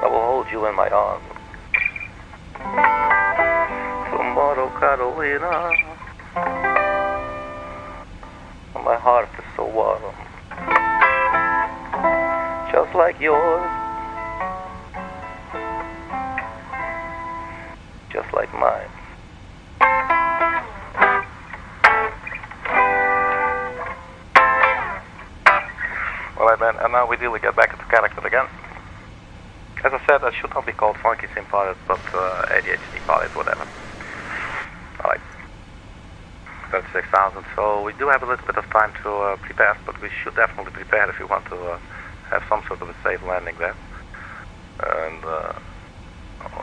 I will hold you in my arms. Tomorrow, Carolina. My heart is so warm. Just like yours. Just like mine. Alright, man, and now we really get back into character again. As I said, I should not be called funky sim pilot, but ADHD pilot, whatever. Alright. 36,000, so we do have a little bit of time to prepare, but we should definitely prepare if we want to have some sort of a safe landing there. And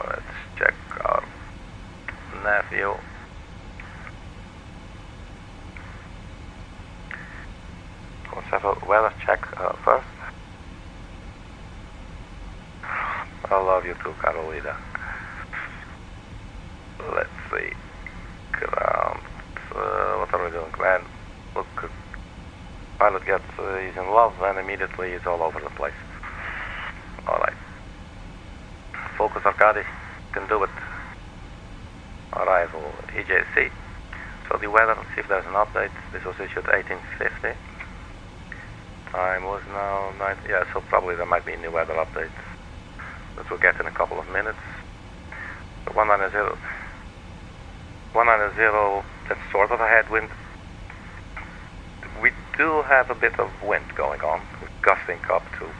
let's check our nav view. Let's have a weather check first. I love you too, Carolina. Let's see. Ground. What are we doing, man? Look, pilot gets, he's in love and immediately he's all over the place. Alright. Focus, Arkady. You can do it. arrival EGAC. So the weather, let's see if there's an update. This was issued 1850. Time was now 9, yeah, so probably there might be a new weather update that we'll get in a couple of minutes. So 190, that's sort of a headwind. We do have a bit of wind going on, gusting up to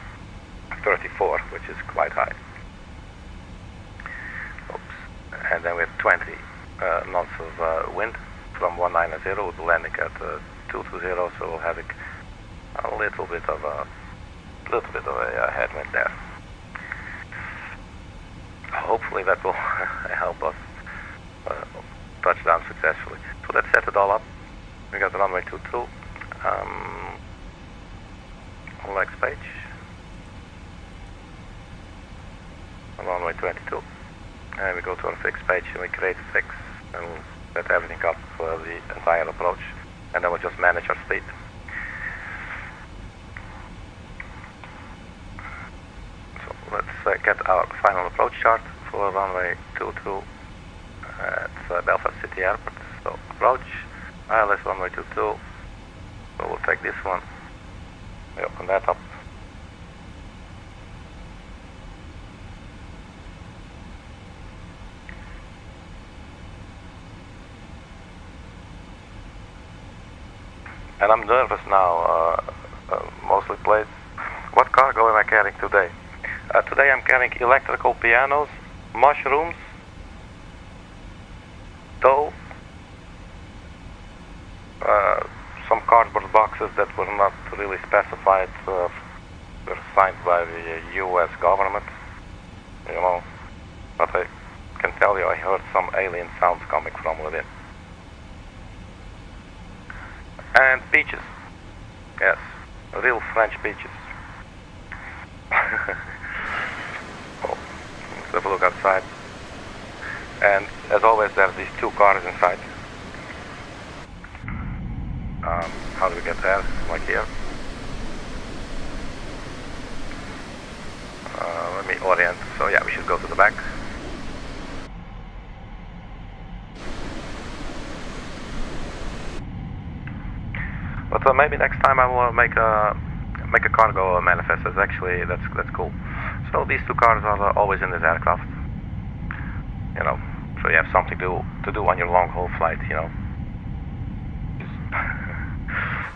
34, which is quite high. Oops. And then we have 20 knots of wind from 190 with landing at 220, so we'll have a little bit of a headwind there. Hopefully that will help us touch down successfully. So let's set it all up. We got the runway 22. Lex page. Runway 22. And we go to our fix page and we create a fix and we'll set everything up for the entire approach. And then we'll just manage our speed. So let's get our final approach chart for runway 22 at Belfast City Airport. So approach, ILS runway 22. So we'll take this one. We open that up. And I'm nervous now, mostly played. What cargo am I carrying today? Today I'm carrying electrical pianos, mushrooms, dough, some cardboard boxes that were not really specified, were signed by the US government, you know, but I can tell you I heard some alien sounds coming from within. And peaches. Yes, real French peaches. Oh, let's have a look outside. And as always, there's these two cars inside. How do we get there? Like here. Let me orient. So yeah, we should go to the back. But maybe next time I will make a cargo manifest. Actually, that's cool. So these two cars are always in this aircraft. You know, so you have something to do on your long haul flight. You know.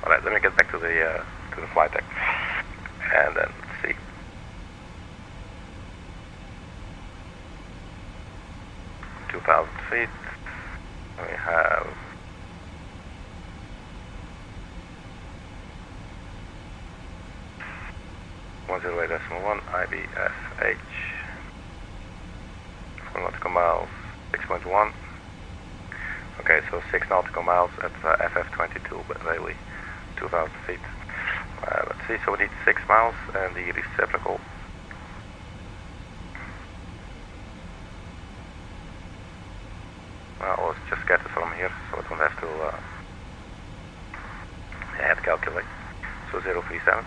All right, let me get back to the flight deck, and then let's see. feet. We have 108.1 IBFH, 4 nautical miles, 6.1. Okay, so 6 nautical miles at FF22, but really 2,000 feet. Let's see, so we need 6 miles and the reciprocal. Well, let's just get it from here, so I don't have to hand calculate. So 037.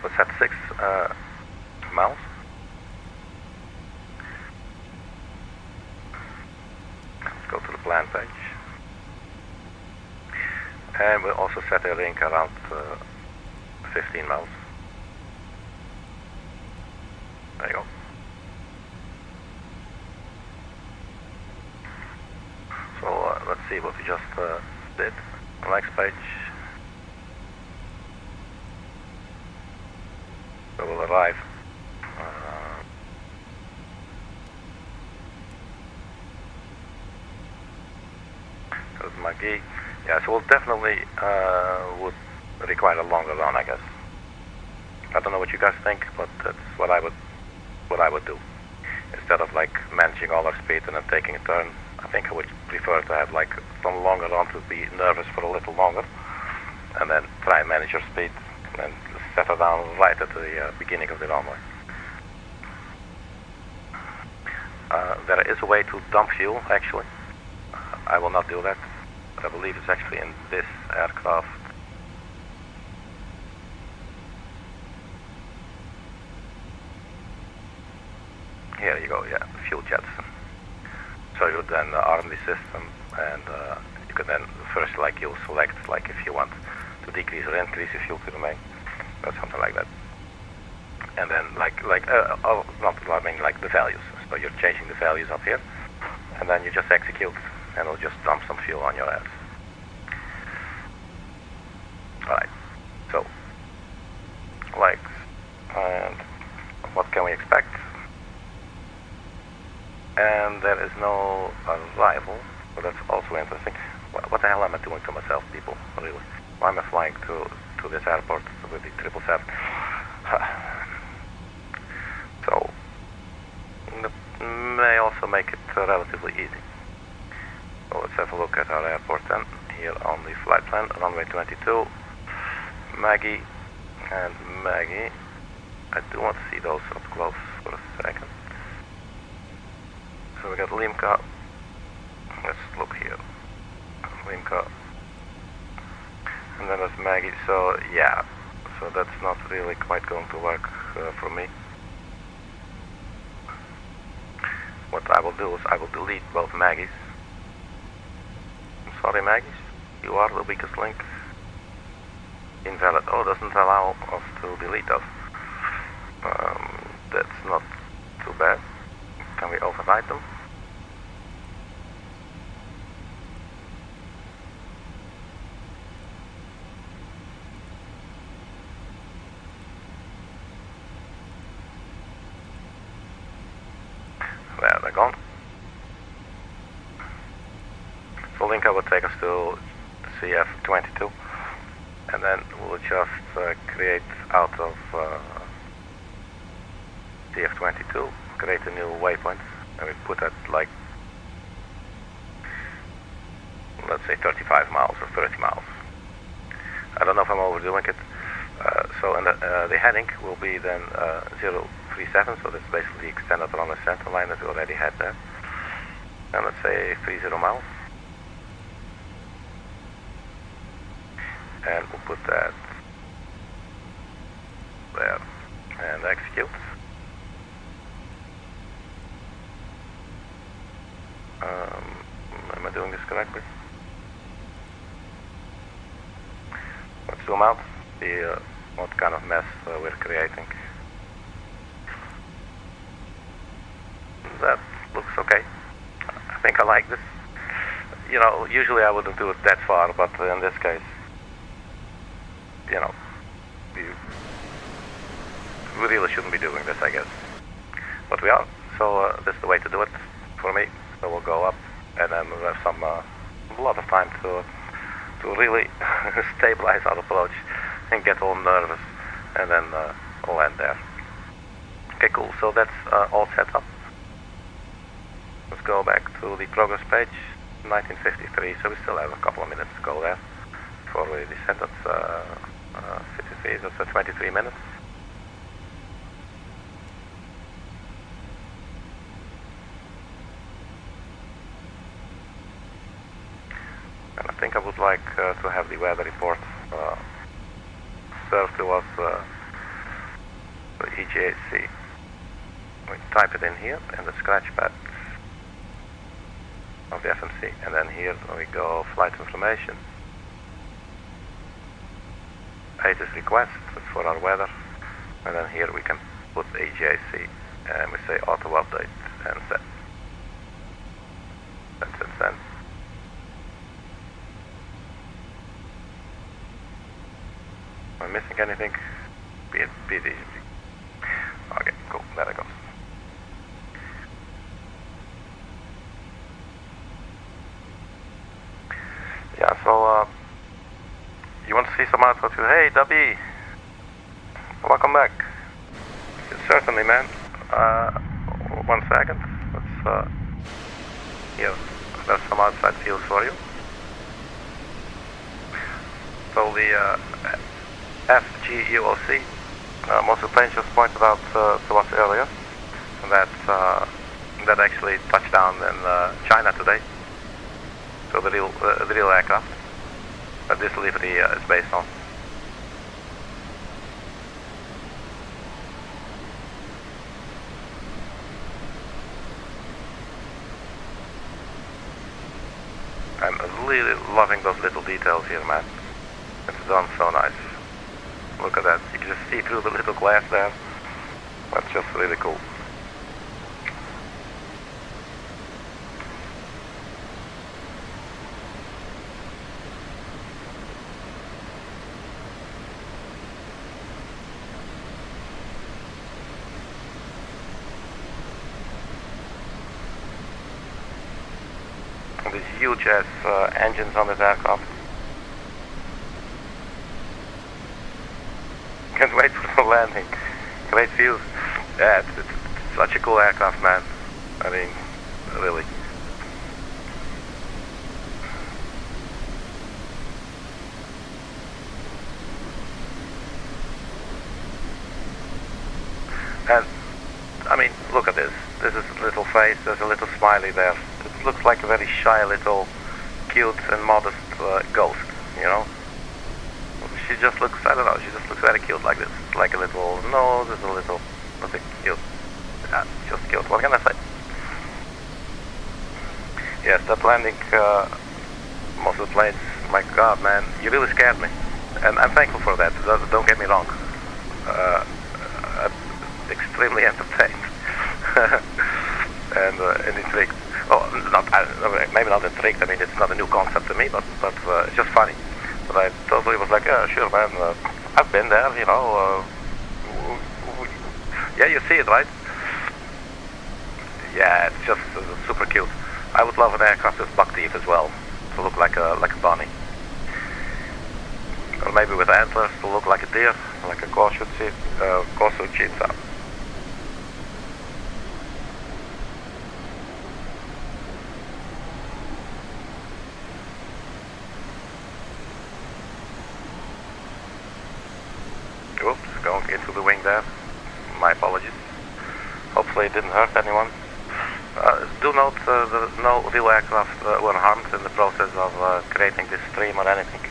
Let's set 6 miles. Let's go to the plan page. And we'll also set a ring around 15 miles. There you go. So let's see what we just did. Next page. So we'll arrive. So it's MAGEE. Yeah, so we'll definitely would require a longer run, I guess. I don't know what you guys think, but that's what I would do. Instead of like managing all our speed and then taking a turn, I think I would prefer to have like some longer run to be nervous for a little longer, and then try and manage your speed and settle down right at the beginning of the runway. There is a way to dump fuel, actually. I will not do that. I believe it's actually in this aircraft. Here you go, yeah, fuel jets. So you then arm the system, and you can then first, like, you'll select, like, if you want to decrease or increase your fuel to remain, or something like that. And then, like the values. So you're changing the values up here, and then you just execute, and it'll just dump some fuel on your ass. Alright, so, like, and what can we expect? And there is no arrival, so that's also interesting. What the hell am I doing to myself, people, really? Why am I flying to this airport with the 777? So, that may also make it relatively easy. So let's have a look at our airport then. Here on the flight plan, runway 22, MAGEE, and MAGEE. I do want to see those up close for a second. So we got Limca. Let's look here. Limca. And then there's MAGEE. So yeah, so that's not really quite going to work for me. What I will do is I will delete both MAGEEs. I'm sorry, MAGEEs. You are the weakest link. Invalid. Oh, doesn't allow us to delete those. That's not too bad. Can we override them? There, they're gone. So Linka will take us to CF22, and then we'll just create out of CF22, create a new waypoint, and we put that like, let's say 35 miles or 30 miles. I don't know if I'm overdoing it. So in the heading will be then 037, so that's basically the extended runway center line that we already had there. And let's say 30 miles. And we'll put that there and execute. Am I doing this correctly? Let's zoom out, see what kind of mess we're creating. That looks okay. I think I like this. You know, usually I wouldn't do it that far, but in this case, you know, we really shouldn't be doing this, I guess. But we are, so this is the way to do it for me. So we'll go up, and then we'll have a lot of time to really stabilize our approach and get all nervous, and then we'll end there. Okay, cool. So that's all set up. Let's go back to the progress page, 1953. So we still have a couple of minutes to go there before we descend. That's 53. That's 23 minutes. And I think I would like to have the weather report served to us, the EGAC. We type it in here in the scratch pad of the FMC, and then here we go flight information. ATIS request for our weather, and then here we can put EGAC, and we say auto update and set. That's it, send. Am I missing anything? PMDG. Okay, cool, there it goes. Yeah, so you want to see some output? Hey, Dabi, welcome back. Certainly, man. 1 second. Let's here. There's some outside views for you. So the FGUOC, Mosul Plane just pointed out to us earlier that that actually touched down in China today. So the real aircraft that this livery is based on. I'm really loving those little details here, man. It's done so nice. Look at that. You can just see through the little glass there. That's just really cool. These huge ass engines on this aircraft. Can't wait for the landing. Great views. Yeah, it's such a cool aircraft, man. I mean, really. And, I mean, look at this. This is a little face, there's a little smiley there. It looks like a very shy little, cute and modest ghost, you know? She just looks, I don't know, she just looks very cute like this. Like a little nose, there's a little, nothing cute. Yeah, just cute, what can I say? Yes, that landing, most of the planes, my god, man, you really scared me. And I'm thankful for that, don't get me wrong. I'm extremely entertained. and intrigued. Oh, maybe not intrigued, I mean, it's not a new concept to me, but it's just funny. But I totally was like, yeah, sure, man, I've been there, you know. Yeah, you see it, right? Yeah, it's just super cute. I would love an aircraft with buck teeth as well, to look like a bunny. Or maybe with antlers to look like a deer, like a Corso cheetah. Oops, going into the wing there. My apologies. Hopefully it didn't hurt anyone. Do note that no real aircraft were harmed in the process of creating this stream or anything.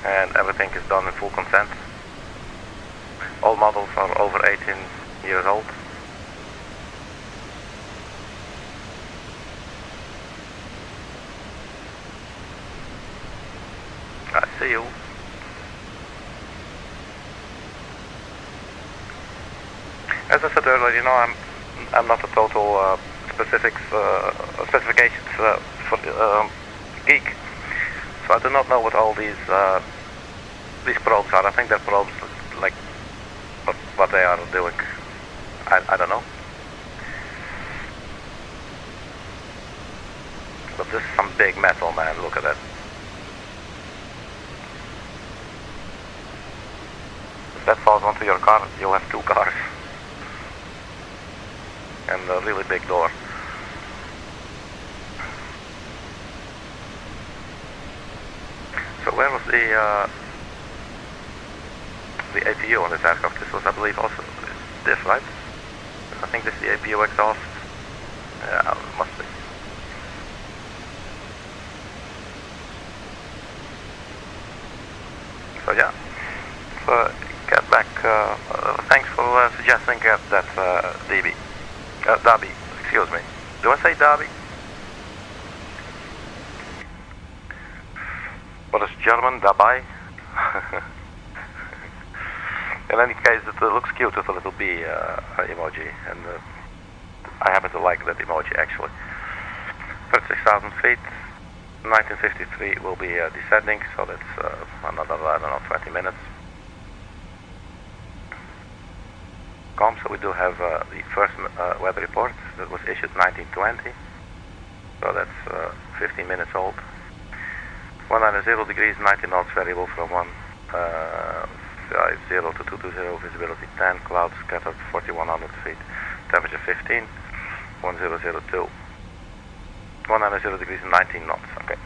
And everything is done in full consent. All models are over 18 years old. I see you. As I said earlier, you know, I'm not a total specifications geek, so I do not know what all these probes are. I think they're probes like what they are doing. I don't know. But this is some big metal, man. Look at that. If that falls onto your car, you'll have two cars. And a really big door. So where was the APU on this aircraft? This was, I believe, also this, right? I think this is the APU exhaust. Yeah, it must be. So yeah, so get back. Thanks for suggesting that DB. Derby, excuse me. Do I say Derby? What is German? Dabei? In any case, it looks cute with a little bee emoji, and I happen to like that emoji actually. 36,000 feet, 1953 will be descending, so that's another, I don't know, 20 minutes. So we do have the first weather report that was issued 1920, so that's 15 minutes old. 190 degrees, 90 knots, variable from 150 to 220, visibility 10, clouds scattered 4100 feet, temperature 15, 1002. 190 degrees, 19 knots, okay.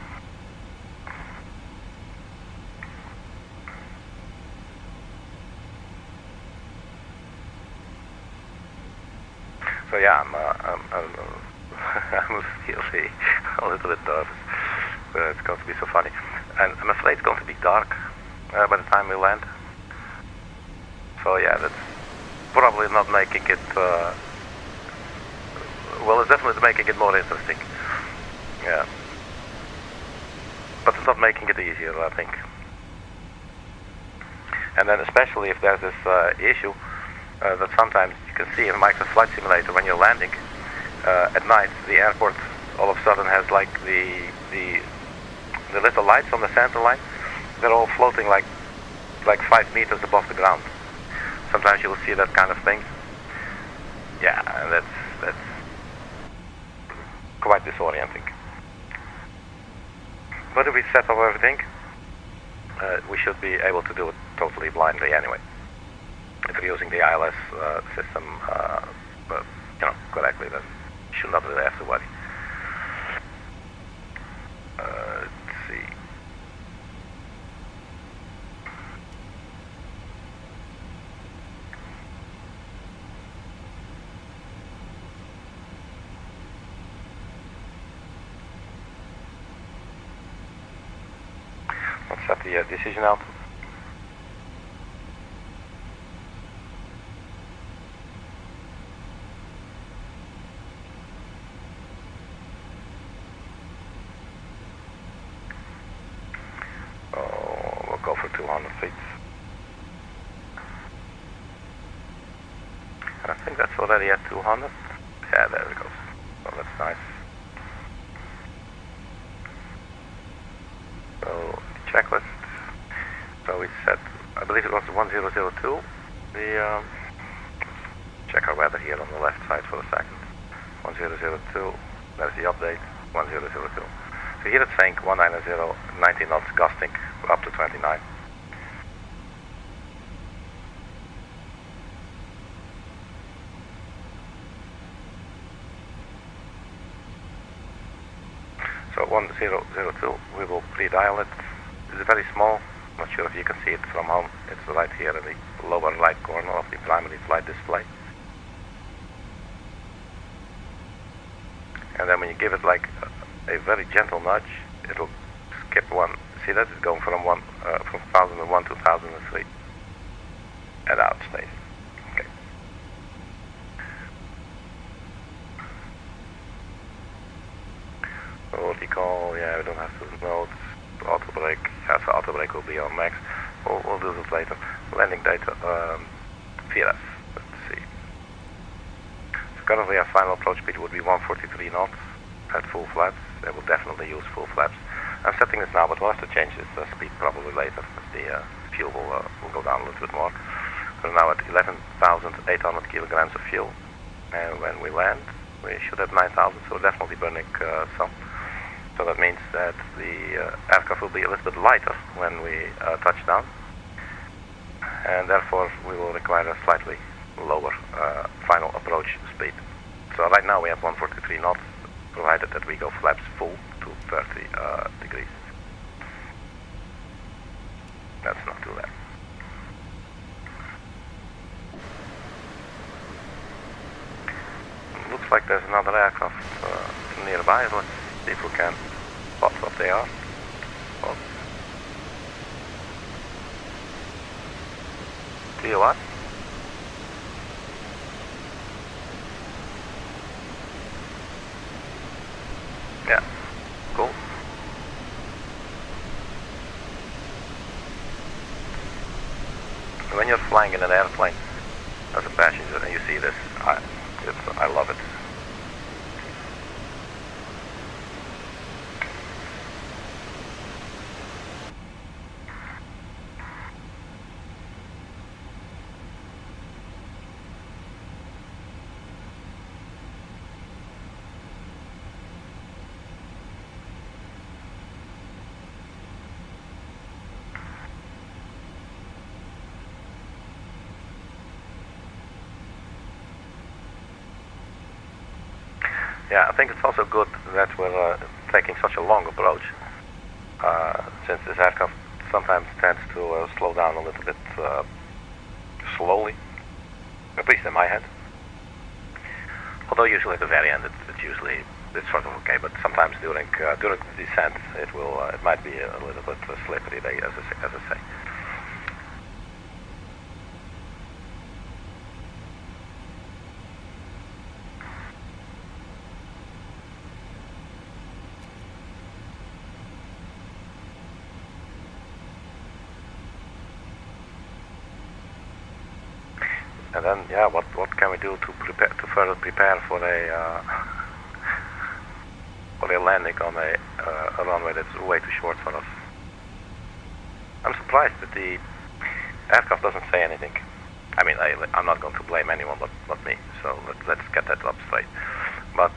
So yeah, I'm really a little bit nervous. It's going to be so funny. And I'm afraid it's going to be dark by the time we land. So yeah, that's probably not making it, well, it's definitely making it more interesting. Yeah. But it's not making it easier, I think. And then especially if there's this issue that sometimes you can see in Microsoft Flight Simulator when you're landing at night, the airport all of a sudden has like the little lights on the center line. They're all floating like 5 meters above the ground. Sometimes you will see that kind of thing. Yeah, and that's quite disorienting. But if we set up everything, we should be able to do it totally blindly anyway. If we're using the ILS system, correctly, then you should not really have to worry. Let's see. Let's set the decision out. We'll go for 200 feet. I think that's already at 200. Yeah, there it goes. Oh, that's nice. So, checklist. So we set, I believe it was 1002. The check our weather here on the left side for a second. 1002. There's the update. 1002. So here it's saying 190, 90 knots gusting up to 29. So 1002, we will pre-dial it. It's very small. Not sure if you can see it from home. It's right here in the lower right corner of the primary flight display. And then when you give it like a very gentle nudge, it'll skip one. See that? It's going from 2001 to 2003. And out stays. Okay. Vertical, yeah, we don't have to know. Auto brake, yes, auto brake will be on max. We'll do this later. Landing data, VRS. Let's see. So currently our final approach speed would be 143 knots at full flaps. They will definitely use full flaps. I'm setting this now, but we'll have to change this speed probably later as the fuel will go down a little bit more. We're now at 11,800 kilograms of fuel, and when we land, we should have 9,000, so we're definitely burning some. So that means that the aircraft will be a little bit lighter when we touch down, and therefore we will require a slightly lower final approach speed. So right now we have 143 knots, provided that we go flaps full to 30 degrees. Let's not do that. Looks like there's another aircraft nearby. Let's see if we can spot what they are. Oh. Do you what? Yeah, cool. When you're flying in an airplane as a passenger and you see this, I love it. Yeah, I think it's also good that we're taking such a long approach, since this aircraft sometimes tends to slow down a little bit slowly, at least in my head. Although usually at the very end it's usually it's sort of okay. But sometimes during the descent, it might be a little bit slippery, as I say. And then, yeah, what can we do to further prepare for a landing on a runway that's way too short for us? I'm surprised that the aircraft doesn't say anything. I mean, I'm not going to blame anyone but me, so let's get that up straight. But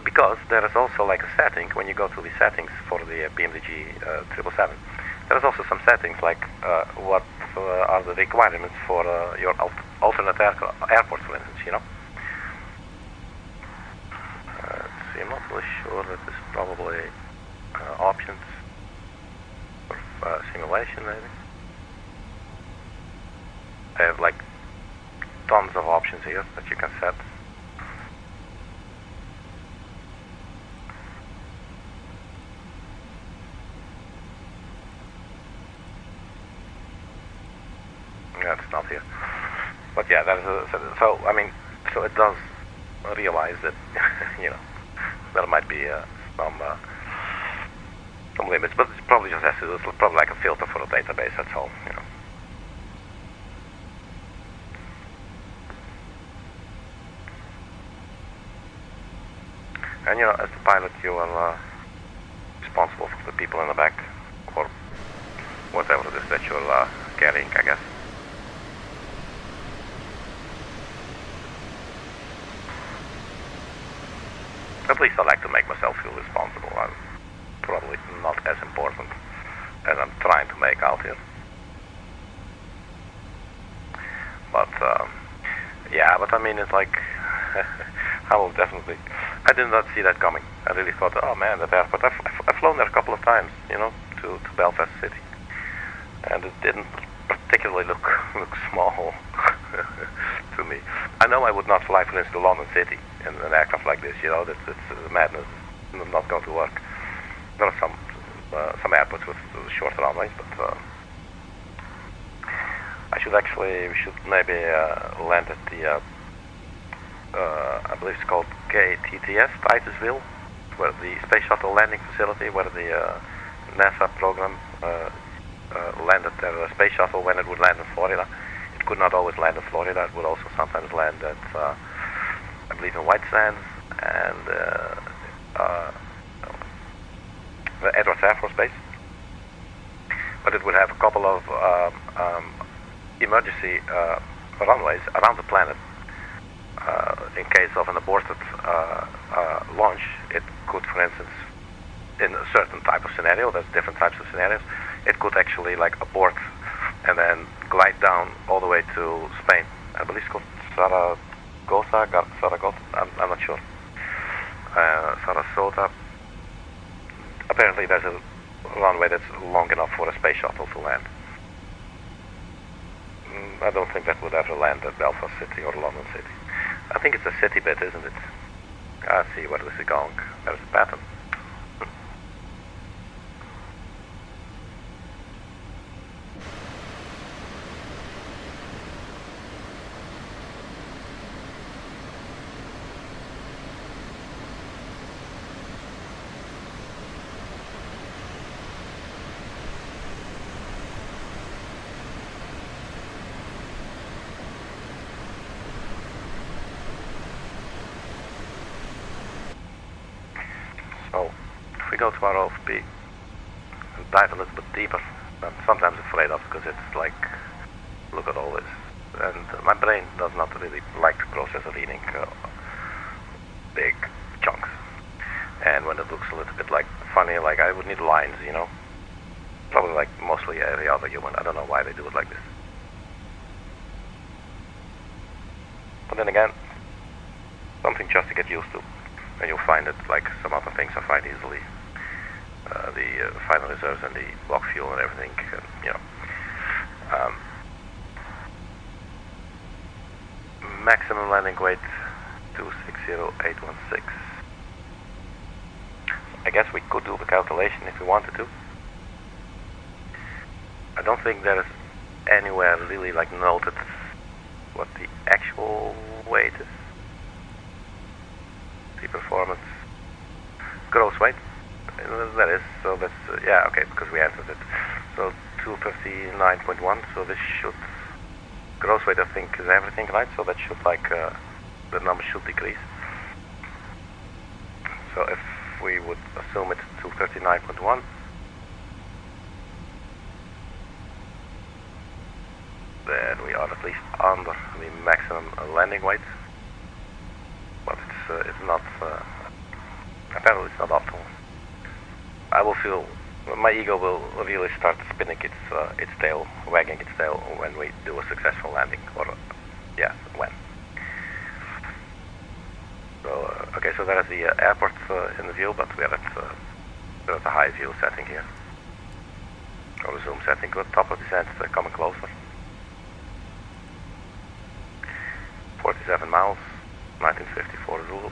because there is also like a setting, when you go to the settings for the PMDG 777, there's also some settings like what are the requirements for your alternate airports, for instance, you know? See, I'm not really sure that there's probably options for simulation, maybe. I have like tons of options here that you can set. Yeah, it's not here. But yeah, that is so I mean, so it does realize that you know there might be some limits, but it probably just has to do. It's probably like a filter for a database. That's all, you know. And you know, as the pilot, you are responsible for the people in the back, or whatever it is that you're carrying, I guess. At least I like to make myself feel responsible. I'm probably not as important as I'm trying to make out here. But yeah, but I mean, it's like I will definitely. I did not see that coming. I really thought, oh man, that airport. I've flown there a couple of times, you know, to Belfast City, and it didn't particularly look small to me. I know I would not fly, for instance, to London City in an aircraft like this. You know, it's madness. It's not going to work. There are some airports with short runways, but we should maybe land at the I believe it's called KTTS, Titusville, where the space shuttle landing facility, where the NASA program landed their space shuttle when it would land in Florida. It could not always land in Florida. It would also sometimes land at, I believe, in White Sands and the ATREX Air Force Base. But it would have a couple of emergency runways around the planet. In case of an aborted launch, it could, for instance, in a certain type of scenario, there's different types of scenarios, it could actually like abort and then glide down all the way to Spain. I believe it's called Zaragoza, I'm not sure. Sarasota. Apparently there's a runway that's long enough for a space shuttle to land. I don't think that would ever land at Belfast City or London City. I think it's a city bit, isn't it? I see where this is going. There's a pattern. So, if we go to our OFP and dive a little bit deeper, I'm sometimes afraid of, because it's like, look at all this. And my brain does not really like to process eating big chunks. And when it looks a little bit like funny, like I would need lines, you know. Probably like mostly every other human. I don't know why they do it like this. But then again, something just to get used to. And you'll find that, like some other things, I find easily. The final reserves and the block fuel and everything, and, you know. Maximum landing weight 260. 0816. I guess we could do the calculation if we wanted to. I don't think there is anywhere really like noted what the actual weight is. The performance gross weight. That is, so that's yeah, okay, because we answered it. So 259.1. So this should gross weight, I think, is everything, right? So that should like the number should decrease. So if we would assume it's 239.1. Then we are at least under the maximum landing weight, but it's not apparently it's not optimal. I will feel my ego will really start spinning its tail, wagging its tail when we do a successful landing, or yeah, when. So okay, so there is the airport in the view, but we're at the high view setting here, or zoom setting. The top of the descent coming closer. 47 miles, 1954 RODOL.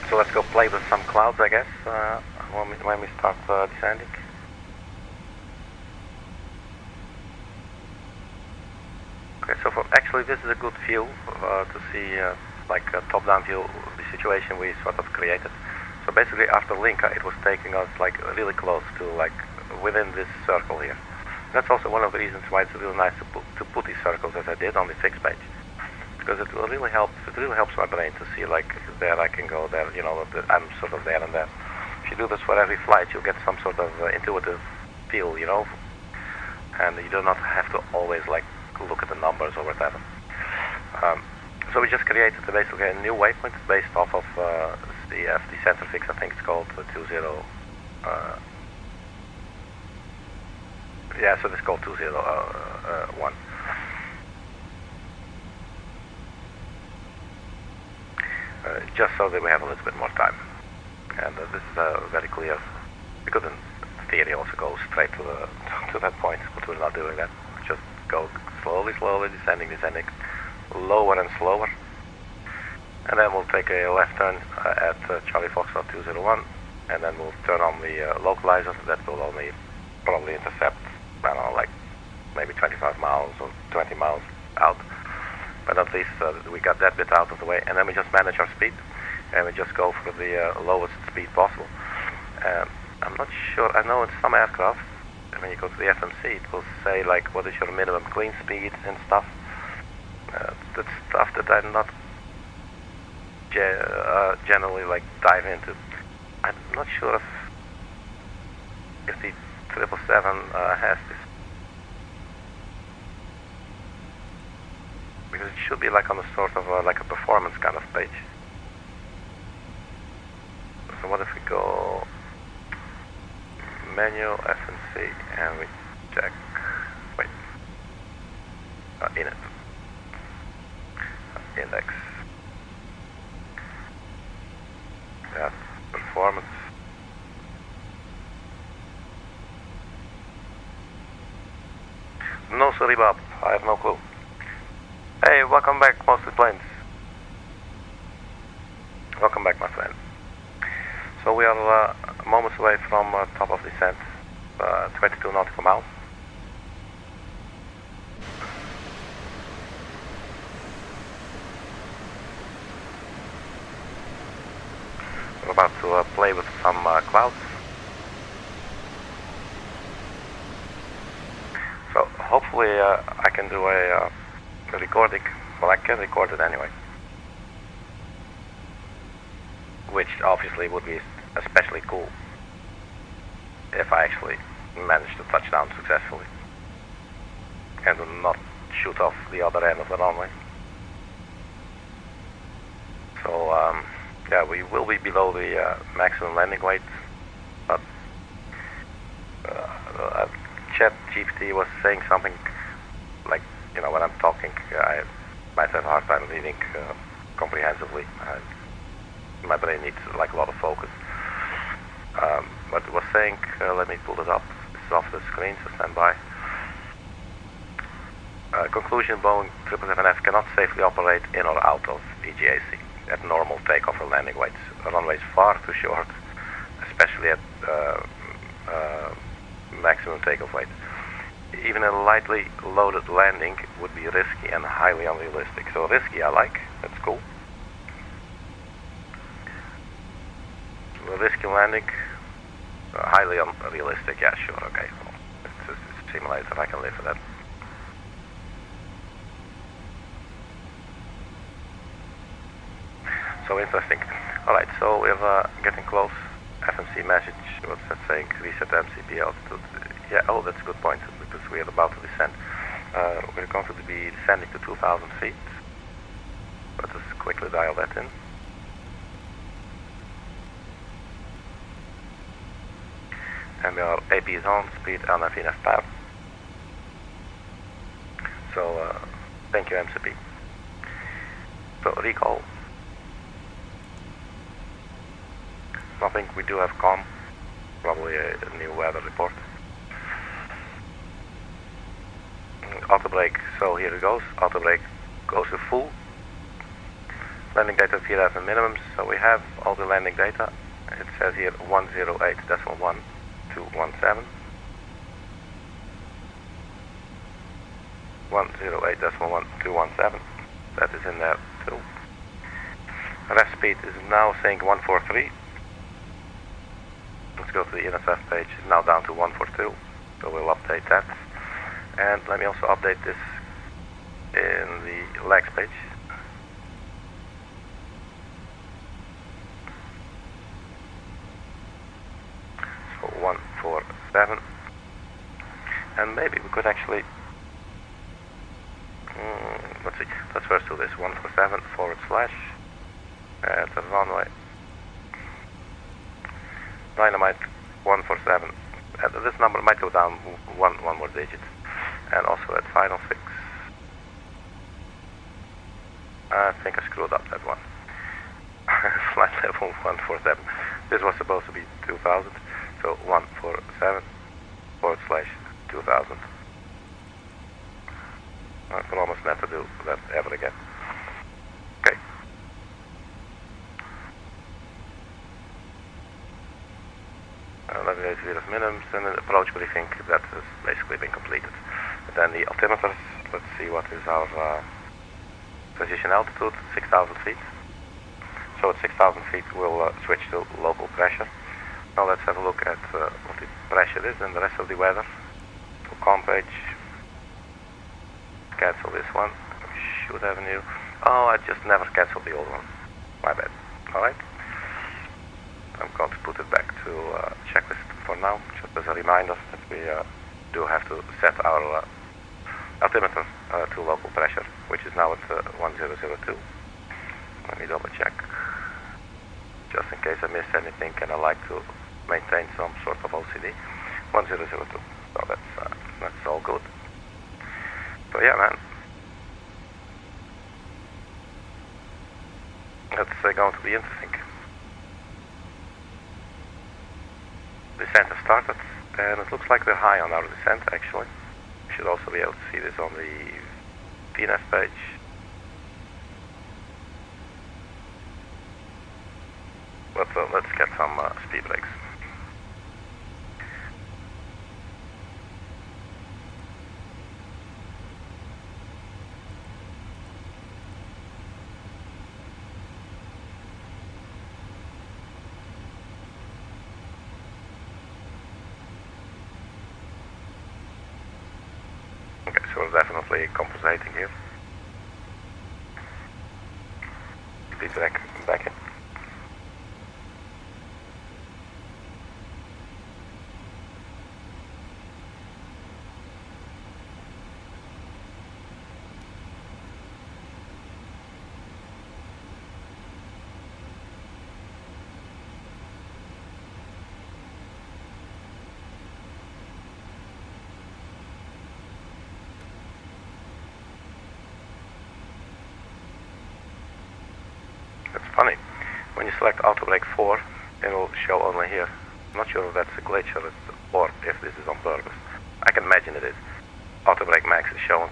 So let's go play with some clouds, I guess, when we start descending. Okay, so actually this is a good view to see like a top-down view of the situation we sort of created. So basically after Linka it was taking us like really close to like within this circle here. That's also one of the reasons why it's really nice to put these circles as I did on the fixed page. Because it will really help. It really helps my brain to see like there I can go there. You know, I'm sort of there and there. If you do this for every flight, you'll get some sort of intuitive feel. You know, and you do not have to always like look at the numbers or whatever. So we just created basically a new waypoint based off of the center fix. I think it's called 20. Yeah, so it's called 201. Just so that we have a little bit more time. And this is very clear. We could in theory also go straight to that point, but we're not doing that. Just go slowly, descending, lower and slower. And then we'll take a left turn at Charlie Foxtrot 201, and then we'll turn on the localizer. That will only probably intercept, I don't know, like maybe 25 miles or 20 miles out. But at least we got that bit out of the way, and then we just manage our speed, and we just go for the lowest speed possible. I'm not sure, I know in some aircraft, when you go to the FMC, it will say like what is your minimum clean speed and stuff. That's stuff that I'm not generally like dive into. I'm not sure if the 777 has this. Because it should be like on a sort of like a performance kind of page. So what if we go menu FNC and we check, wait, init, index, that performance. No, sorry, Bob, I have no clue. Hey, welcome back, Mostly Planes. Welcome back, my friend. So we are moments away from top of descent, 22 nautical miles. We're about to play with some clouds. So hopefully I can do a recording Well, I can record it anyway. Which obviously would be especially cool if I actually managed to touch down successfully and do not shoot off the other end of the runway. So yeah, we will be below the maximum landing weight, but ChatGPT was saying something like, you know, when I'm talking, I might have a hard time reading comprehensively. My brain needs like a lot of focus. But it was saying, let me pull it up. It's off the screen, so stand by. Conclusion: Boeing 777F cannot safely operate in or out of EGAC at normal takeoff or landing weights. The runway is far too short, especially at maximum takeoff weight. Even a lightly loaded landing would be risky and highly unrealistic. So risky, I like. That's cool. Risky landing, highly unrealistic. Yeah, sure. Okay. Well, it's a simulator. I can live with that. So interesting. All right. So we're getting close. FMC message. What's that saying? Reset MCP altitude. Yeah. Oh, that's a good point because we are about to descend. We're going to be descending to 2,000 feet. Let us quickly dial that in. And we are AP zone, speed and NINEB power. So, thank you, MCP. So, recall. Nothing, we do have COM, probably a new weather report. Auto brake, so here it goes. Auto brake goes to full. Landing data VRF and minimums, so we have all the landing data. It says here 108.1. 217 108.1217. That is in there too. Ref speed is now saying 143. Let's go to the NSF page. It's now down to 142. So we'll update that. And let me also update this in the legs page. So 147. And maybe we could actually let's see, let's first do this. 147 / at the runway dynamite 147. This number might go down one more digit. And also at final fix, I think I screwed up that one. Flight level 147. This was supposed to be 2000, so 147 / 2000. I promise not to do that ever again. Okay. Let me read of minimums and an approach briefing that has basically been completed. And then the altimeters, let's see what is our transition altitude, 6,000 feet. So at 6,000 feet we'll switch to local pressure. Now let's have a look at what the pressure is and the rest of the weather. So COM page. Cancel this one. We should have a new. Oh, I just never canceled the old one. My bad. Alright. I'm going to put it back to checklist for now, just as a reminder that we do have to set our altimeter to local pressure, which is now at 1002. Let me double check, just in case I missed anything and I like to maintain some sort of OCD. 1002. So that's all good. So yeah, man. That's going to be interesting. Descent has started, and it looks like we're high on our descent actually. You should also be able to see this on the PNF page. But let's get some speed breaks. Okay, so we're definitely compensating here. speed back in. That's funny. When you select auto brake 4, it'll show only here. I'm not sure if that's a glitch or if this is on purpose. I can imagine it is. Auto brake max is showing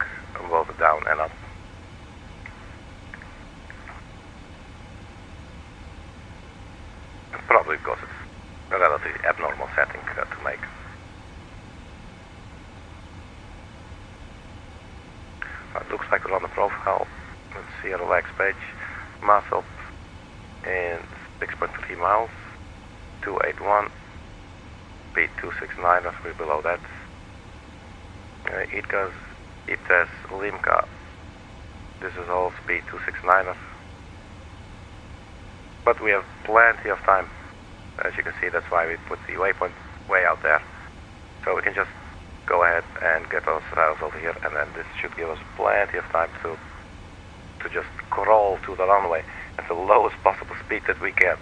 both down and up. Probably because it's a relatively abnormal setting to make. It looks like we're on the profile. Let's see a relaxed page. Mass up in 6.3 miles, 281, speed 269, we're below that. EGAC, ITES, Limca, this is all speed 269. But we have plenty of time. As you can see, that's why we put the waypoint way out there. So we can just go ahead and get ourselves over here, and then this should give us plenty of time to just crawl to the runway at the lowest possible speed that we can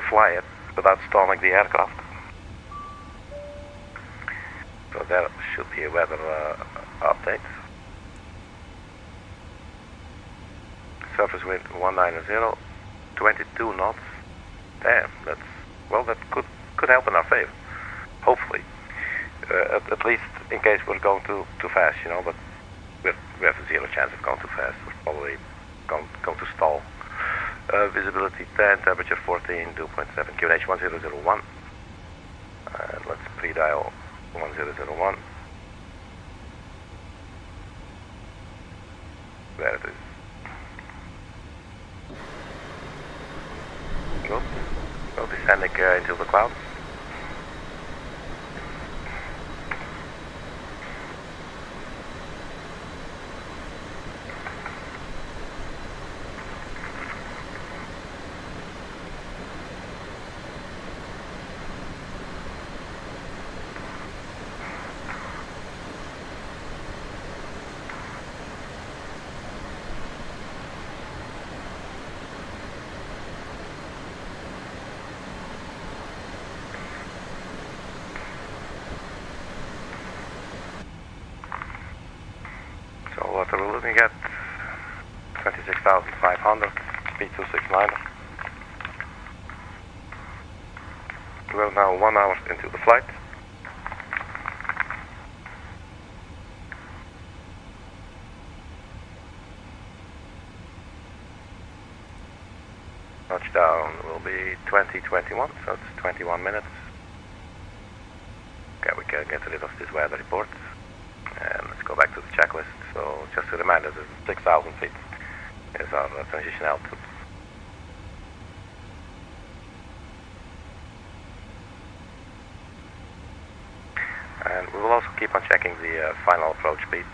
fly it without stalling the aircraft. So there should be a weather update. Surface wind 190, 22 knots. Damn, that could help in our favor. Hopefully, at least in case we're going too fast, you know. But we have a zero chance of going too fast. We're probably going to stall. Visibility 10, temperature 14, dew point 7, QNH 1001. And let's pre-dial 1001. There it is. Good. We'll be descending into the clouds. What we're looking at, 26,500, speed 269. We're now 1 hour into the flight. Touchdown will be 2021, so it's 21 minutes. Okay, we can get rid of this weather report. And let's go back to the checklist. So just to remind us, 6,000 feet is our transition altitude. And we will also keep on checking the final approach speed.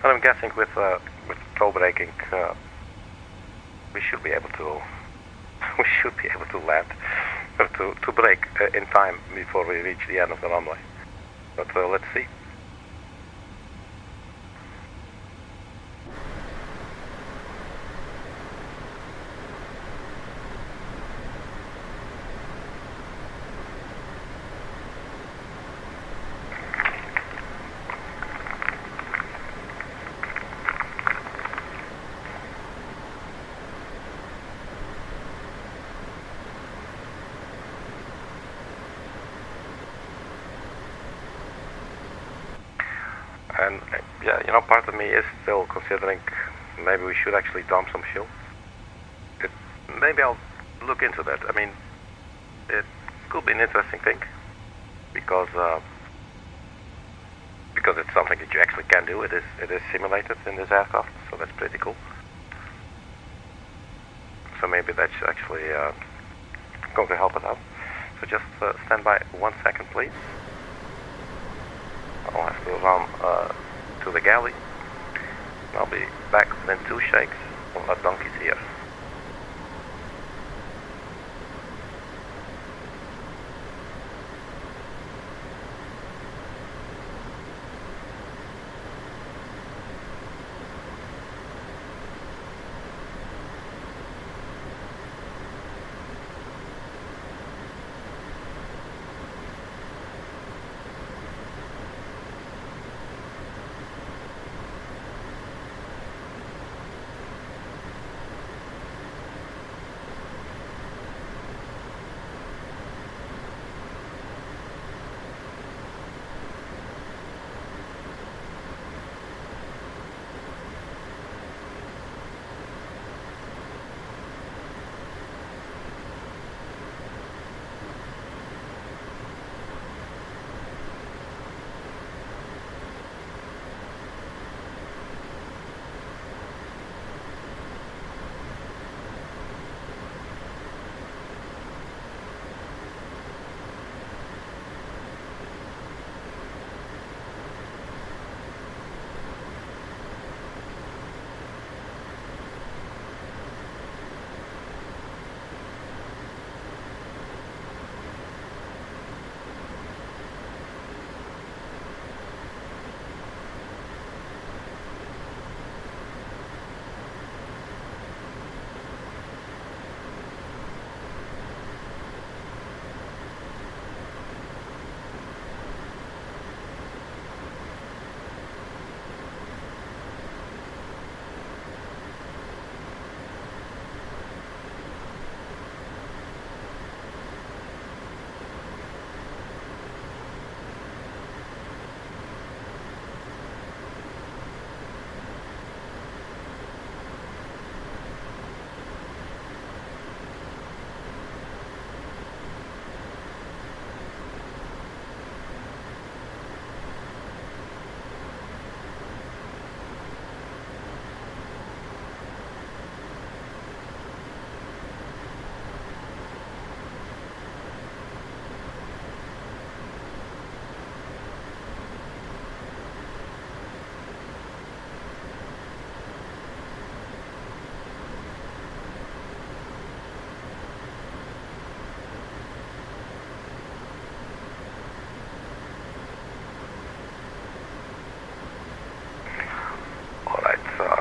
But I'm guessing with toe braking, we should be able to land, or to brake in time before we reach the end of the runway. But let's see. And yeah, you know, part of me is still considering maybe we should actually dump some fuel. Maybe I'll look into that. I mean, it could be an interesting thing because it's something that you actually can do. It is simulated in this aircraft, so that's pretty cool. So maybe that's actually going to help us out. So just stand by 1 second, please. I'll have to run to the galley. I'll be back within 2 shakes. We'll have donkeys here.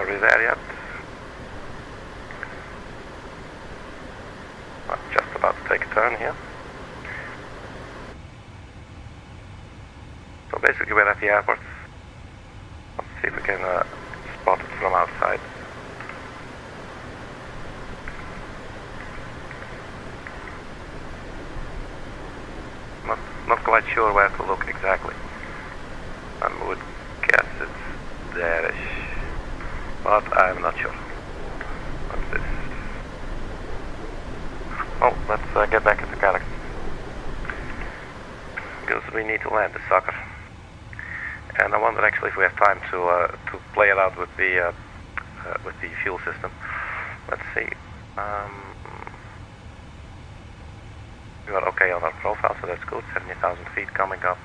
There yet. I'm just about to take a turn here. So basically we're at the airport. Let's see if we can spot it from outside. Not quite sure where to look exactly. I would guess it's there-ish. But I'm not sure. What's this? Oh, let's get back into character. Because we need to land the sucker. And I wonder actually if we have time to play it out with the fuel system. Let's see. We are okay on our profile, so that's good. 70,000 feet coming up.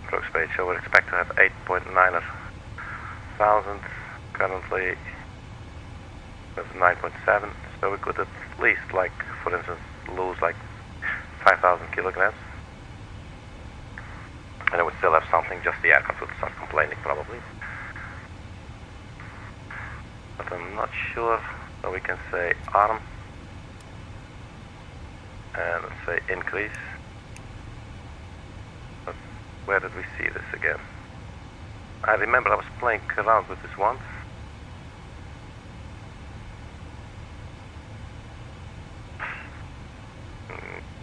Approach speed, so we expect to have 8.9 thousand. Currently with 9.7, so we could at least, like, for instance, lose like 5,000 kilograms. And I would still have something, just the aircraft would start complaining probably. But I'm not sure, so we can say arm. And let's say increase. But where did we see this again? I remember I was playing around with this once.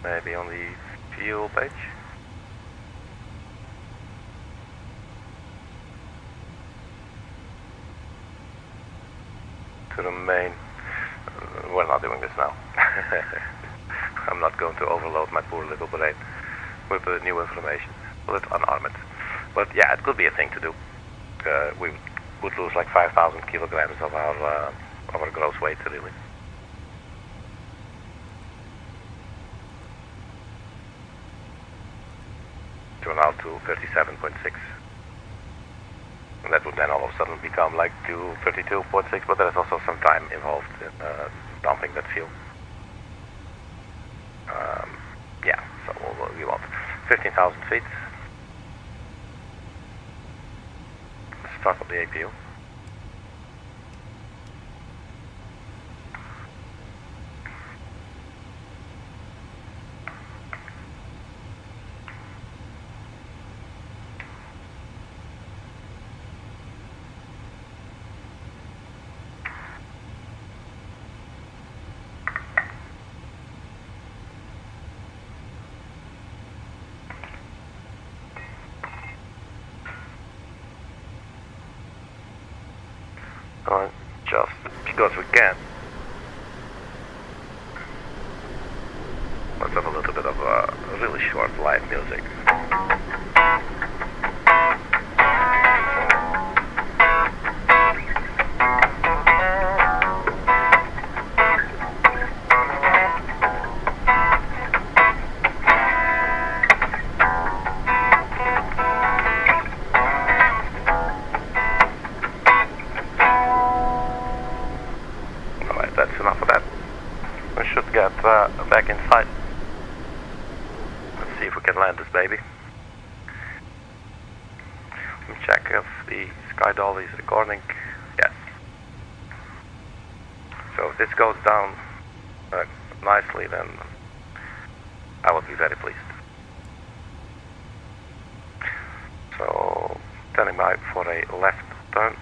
Maybe on the fuel page. To remain. We're not doing this now. I'm not going to overload my poor little brain with new information. Let's unarm it. But yeah, it could be a thing to do. We would lose like 5,000 kilograms of our gross weight, really. turn out to 37.6. And that would then all of a sudden become like to 32.6, but there's also some time involved in dumping that fuel. Yeah, so we want 15,000 feet. Start of the APU. Just because we can. Let's have a little bit of really short live music. Back inside. Let's see if we can land this baby. Let me check if the SkyDolly is recording. Yes. So if this goes down nicely, then I would be very pleased. So standing by for a left turn.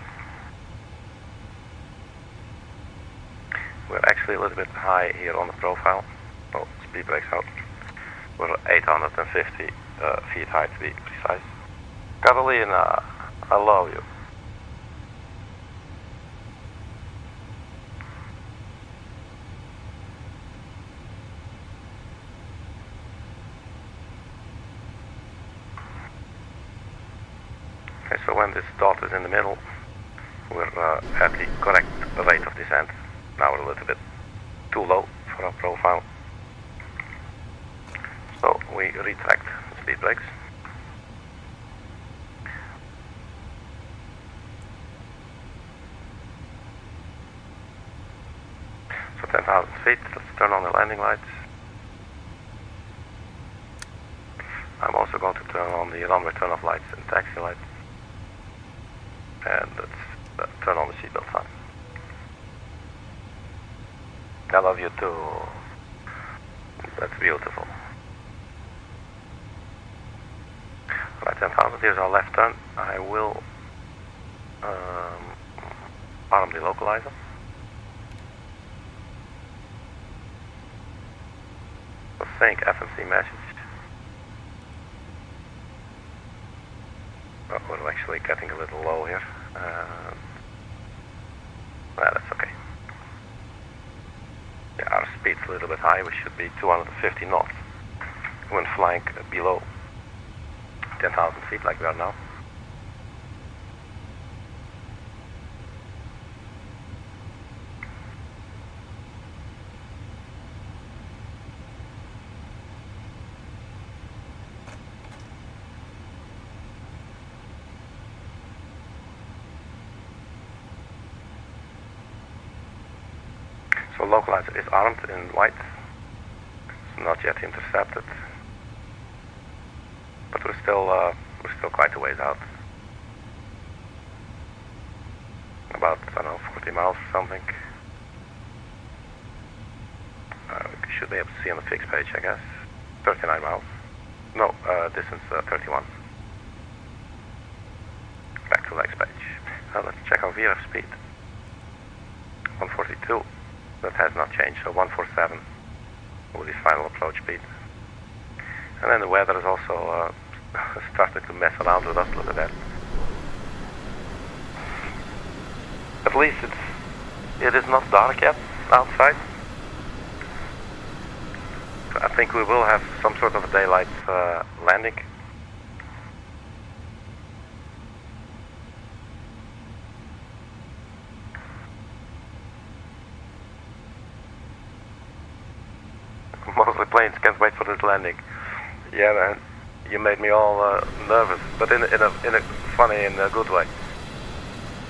We're actually a little bit high here on the profile. Oh, speed brakes out. We're 850 feet high to be precise. Catalina, I love you. Okay, so when this dot is in the middle, we're at the correct rate of descent. Now we're a little bit too low for our profile. So we retract the speed brakes. So 10,000 feet, let's turn on the landing lights. I'm also going to turn on the runway turn-off lights and taxi lights. And let's turn on the seatbelt sign. I love you too. That's beautiful. Right, 10,000, here's our left turn. I will arm the localizer. So sync FMC message. Oh, we're actually getting a little low here. That's okay. Yeah, our speed's a little bit high. We should be 250 knots when flying below 10,000 feet like we are now. So localizer is armed in white. It's not yet intercepted, but we're still quite a ways out. About, I don't know, 40 miles or something. We should be able to see on the fixed page, I guess. 39 miles. No, distance 31. Back to legs page. Let's check our VRF speed. 142. That has not changed, so 147 with his final approach speed. And then the weather is also starting to mess around with us a little bit. At least it is not dark yet outside. So I think we will have some sort of a daylight landing. Mostly planes can't wait for this landing. Yeah, man. You made me all nervous, but in a funny and a good way.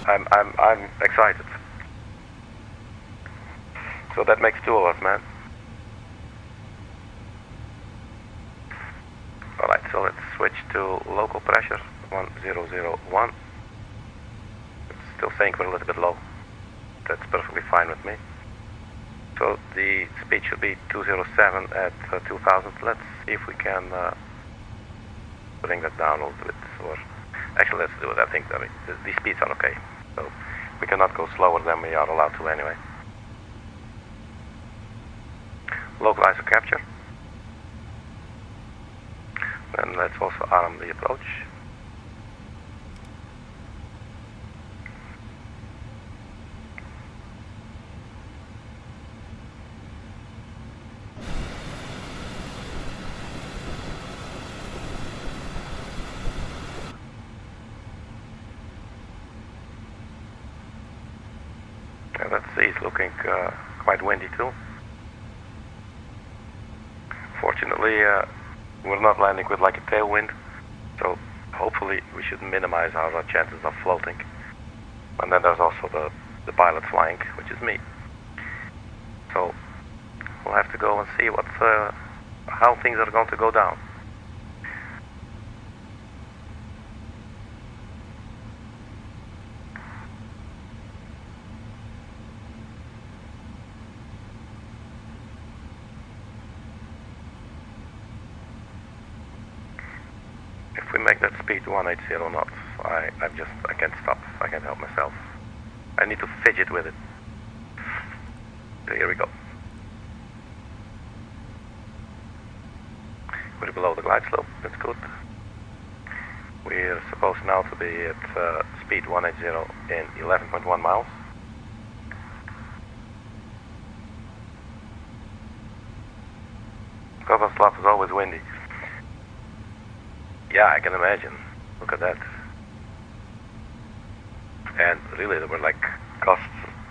I'm excited. So that makes two of us, man. Alright, so let's switch to local pressure, 1001. It's still saying we're a little bit low. That's perfectly fine with me. So the speed should be 207 at 2000. Let's see if we can bring that down a little bit. Or actually, let's do it. I think that these speeds are okay. So we cannot go slower than we are allowed to anyway. Localizer capture. And let's also arm the approach. And that sea is looking quite windy too. Fortunately, we're not landing with like a tailwind, so hopefully we should minimize our chances of floating. And then there's also the pilot flying, which is me. So we'll have to go and see what how things are going to go down. If we make that speed 180 knots, I can't stop. I can't help myself. I need to fidget with it. So here we go. We're below the glide slope. That's good. We're supposed now to be at speed 180 in 11.1 miles. Belfast is always windy. Yeah, I can imagine. Look at that. And really, there were like gusts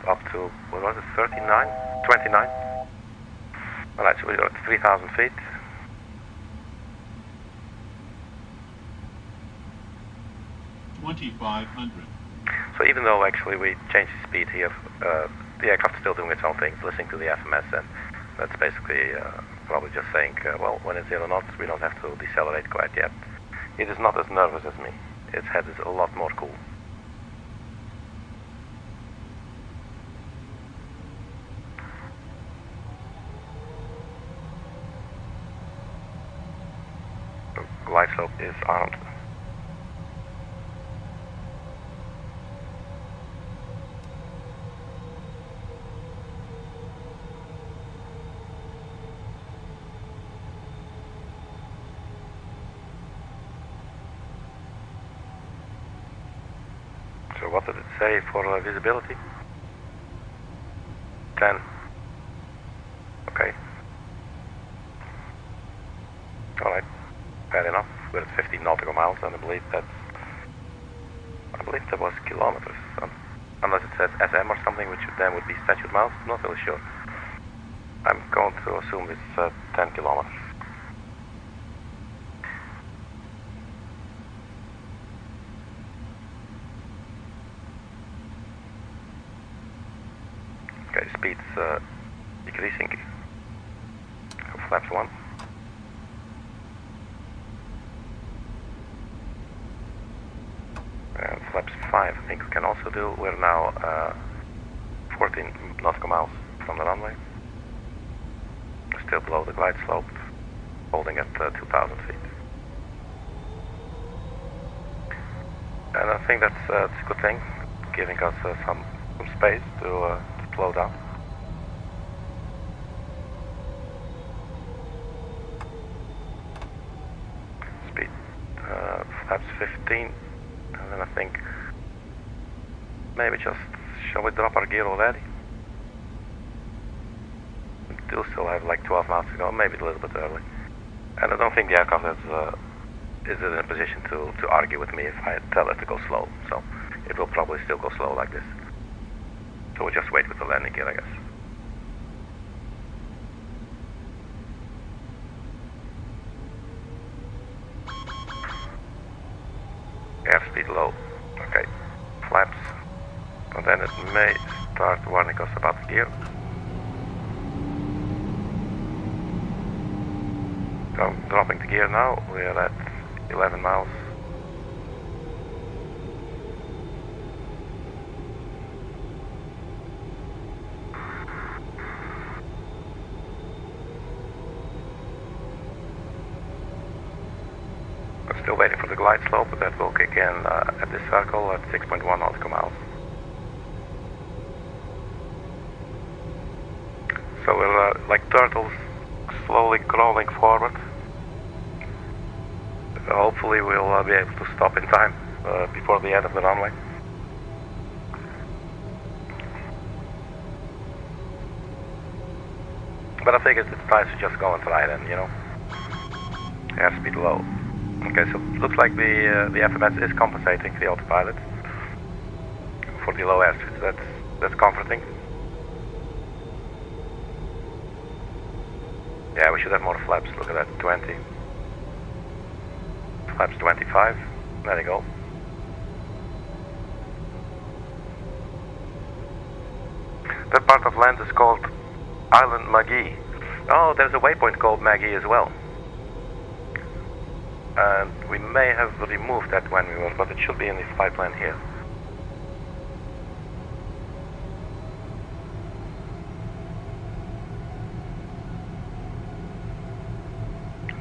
up to, what was it, 39? 29? Alright, so we're at 3,000 feet. So even though actually we changed the speed here, the aircraft is still doing its own things, listening to the FMS, and that's basically probably just saying, well, when it's 0 knots, we don't have to decelerate quite yet. It is not as nervous as me. Its head is a lot more cool. The glide slope is armed. So what did it say for visibility? 10. Okay. Alright. Fair enough. We're at 50 nautical miles, and I believe that was kilometers. Unless it says SM or something, which then would be statute miles. I'm not really sure. I'm going to assume it's 10 kilometers. Okay, speed's decreasing. Flaps 1. And flaps 5, I think we can also do. We're now 14 nautical miles from the runway. We're still below the glide slope, holding at 2,000 feet. And I think that's a good thing, giving us some space to slow down. Speed flaps 15, and then I think maybe just, shall we drop our gear already? We do still have like 12 miles to go, maybe a little bit early. And I don't think the aircraft is in a position to argue with me if I tell it to go slow, so it will probably still go slow like this. So we'll just wait with the landing gear, I guess. low. Okay, flaps. And then it may start warning us about the gear. So, dropping the gear now, we are at 11 miles. We're still waiting for the glide slope, but that will kick in at this circle at 6.1 nautical miles. So we're like turtles, slowly crawling forward. Hopefully we'll be able to stop in time before the end of the runway. But I think it's time to just go and try then, you know. Airspeed low. Okay, so it looks like the FMS is compensating the autopilot for the low airspeed. That's comforting. Yeah, we should have more flaps. Look at that, 20. Flaps 25. There you go. That part of land is called Island MAGEE. Oh, there's a waypoint called MAGEE as well. And we may have removed that when we were, but it should be in the flight plan here.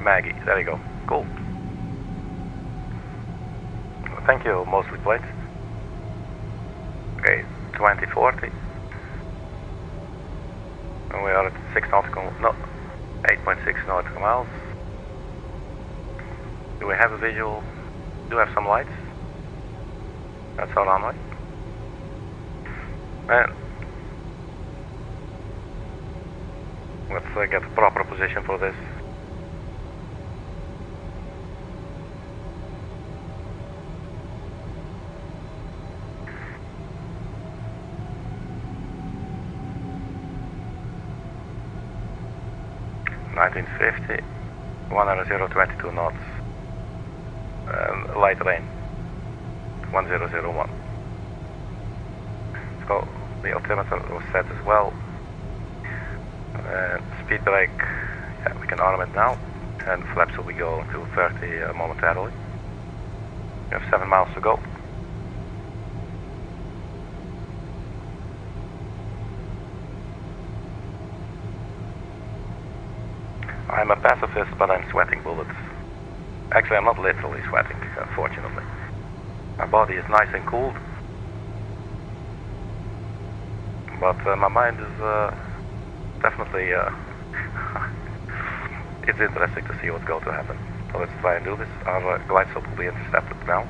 MAGEE, there you go. Cool. Thank you, mostly plates. Okay, 2040. And we are at 6 nautical, no, 8.6 nautical miles. Do we have a visual? Do we have some lights? That's our runway. And let's get the proper position for this. $1950, 100, 22 knots, and light rain, 1001. So the altimeter was set as well. Speed brake, yeah, we can arm it now, and flaps will be going to 30 momentarily. We have 7 miles to go. I'm a pacifist, but I'm sweating bullets. Actually, I'm not literally sweating, unfortunately. My body is nice and cooled, but my mind is definitely, it's interesting to see what's going to happen. So let's try and do this. Our glide slope will be intercepted now.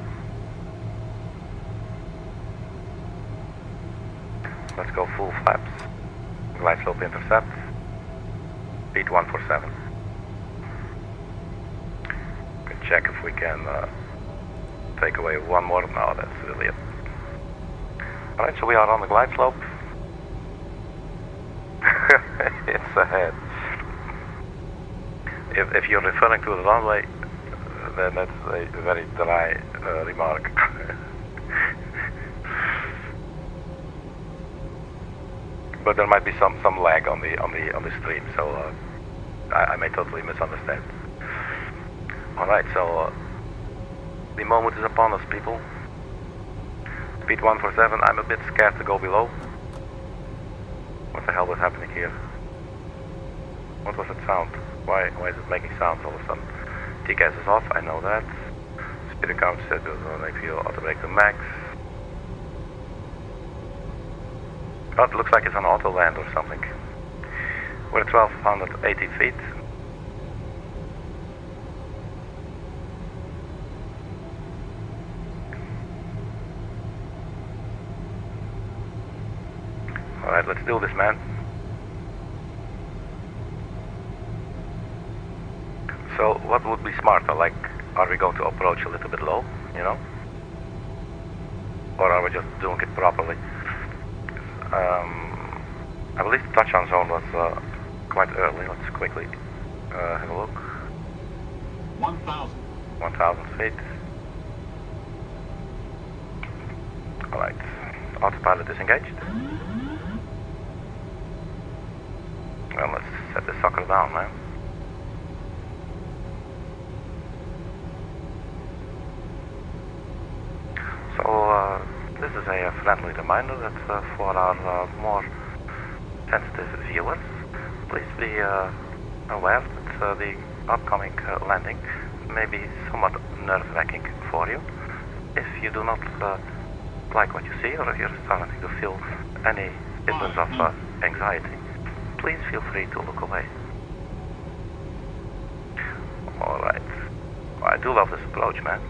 Let's go full flaps. Glide slope intercept. Speed 147. Check if we can take away one more. No, that's really it. Alright, so we are on the glide slope. It's ahead. If you're referring to the runway, then that's a very dry remark. But there might be some lag on the stream, so I may totally misunderstand. Alright, so the moment is upon us, people. Speed 147, I'm a bit scared to go below. What the hell is happening here? What was that sound? Why is it making sounds all of a sudden? TCAS is off, I know that. Speed account set to make you auto brake to max. Oh, it looks like it's an auto land or something. We're at 1280 feet. Alright, let's do this, man. So, what would be smarter? Like, are we going to approach a little bit low, you know? Or are we just doing it properly? I believe the touchdown zone was quite early. Let's quickly have a look. 1,000. 1,000 feet. Alright, autopilot disengaged. Well, let's set this sucker down, man. So, this is a friendly reminder that for our more sensitive viewers, please be aware that the upcoming landing may be somewhat nerve-wracking for you. If you do not like what you see, or if you're starting to feel any symptoms of anxiety, please feel free to look away. Alright. I do love this approach, man.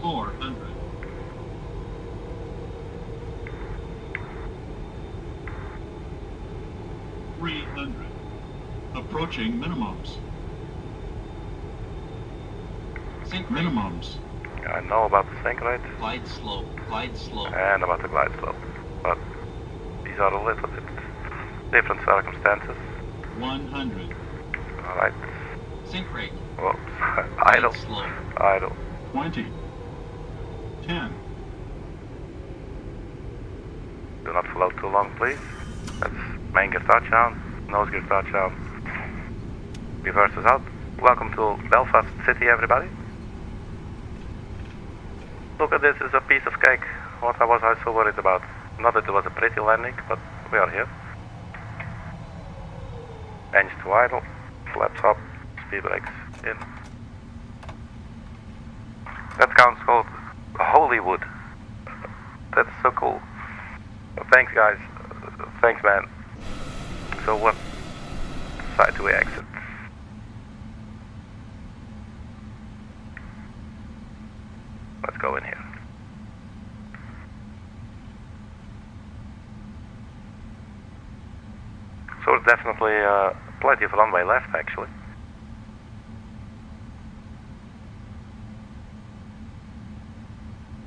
400. 300. Approaching minimums. Sync minimums. I know about the sync rate. Glide slope. Glide slope. And about the glide slope. But these are a little bit different circumstances. 100. Alright. Sync rate. Whoops. Idle. Glide slope. Idle. 20. 10. Do not float too long, please. That's main gear touchdown, nose gear touchdown. Reverse is out. Welcome to Belfast City, everybody. Look at this, it's a piece of cake. What was I so worried about? Not that it was a pretty landing, but we are here. Engine to idle, flaps up, speed brakes in. That counts called Hollywood. That's so cool. Thanks, guys. Thanks, man. So what side do we exit? Let's go in here. So there's definitely plenty of runway left, actually.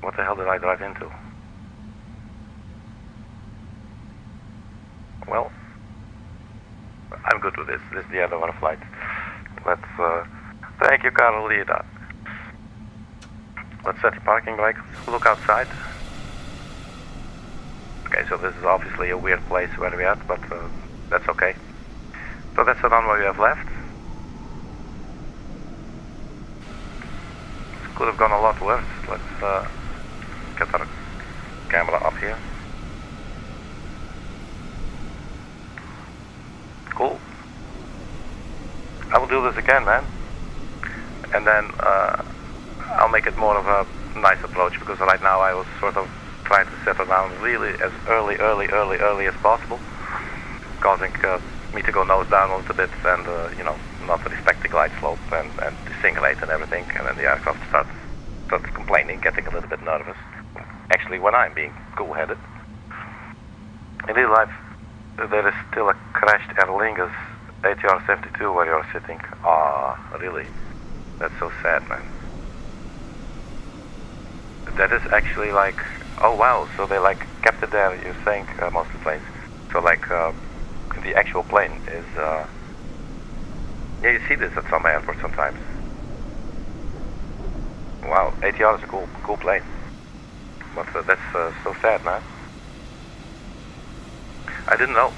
What the hell did I drive into? Well, I'm good with this. This is the end of our flight. Let's, thank you, Carolina. Let's set the parking brake. Look outside. Okay, so this is obviously a weird place where we're at, but that's okay. So that's the runway we have left. This could have gone a lot worse. Let's get our camera up here. Cool. I will do this again, man. And then I'll make it more of a nice approach, because right now I was sort of trying to settle down really as early as possible, causing me to go nose down a little bit and, you know, not respect the glide slope and the sync rate and everything, and then the aircraft starts complaining, getting a little bit nervous. Actually, when I'm being cool-headed. In real life, there is still a crashed Aer Lingus ATR 72 where you're sitting. Ah, really? That's so sad, man. That is actually like, oh wow, so they like kept it there, you're saying, most of the planes. So like, the actual plane is, yeah, you see this at some airports sometimes. Wow, ATR is a cool plane. But that's so sad, man. I didn't know.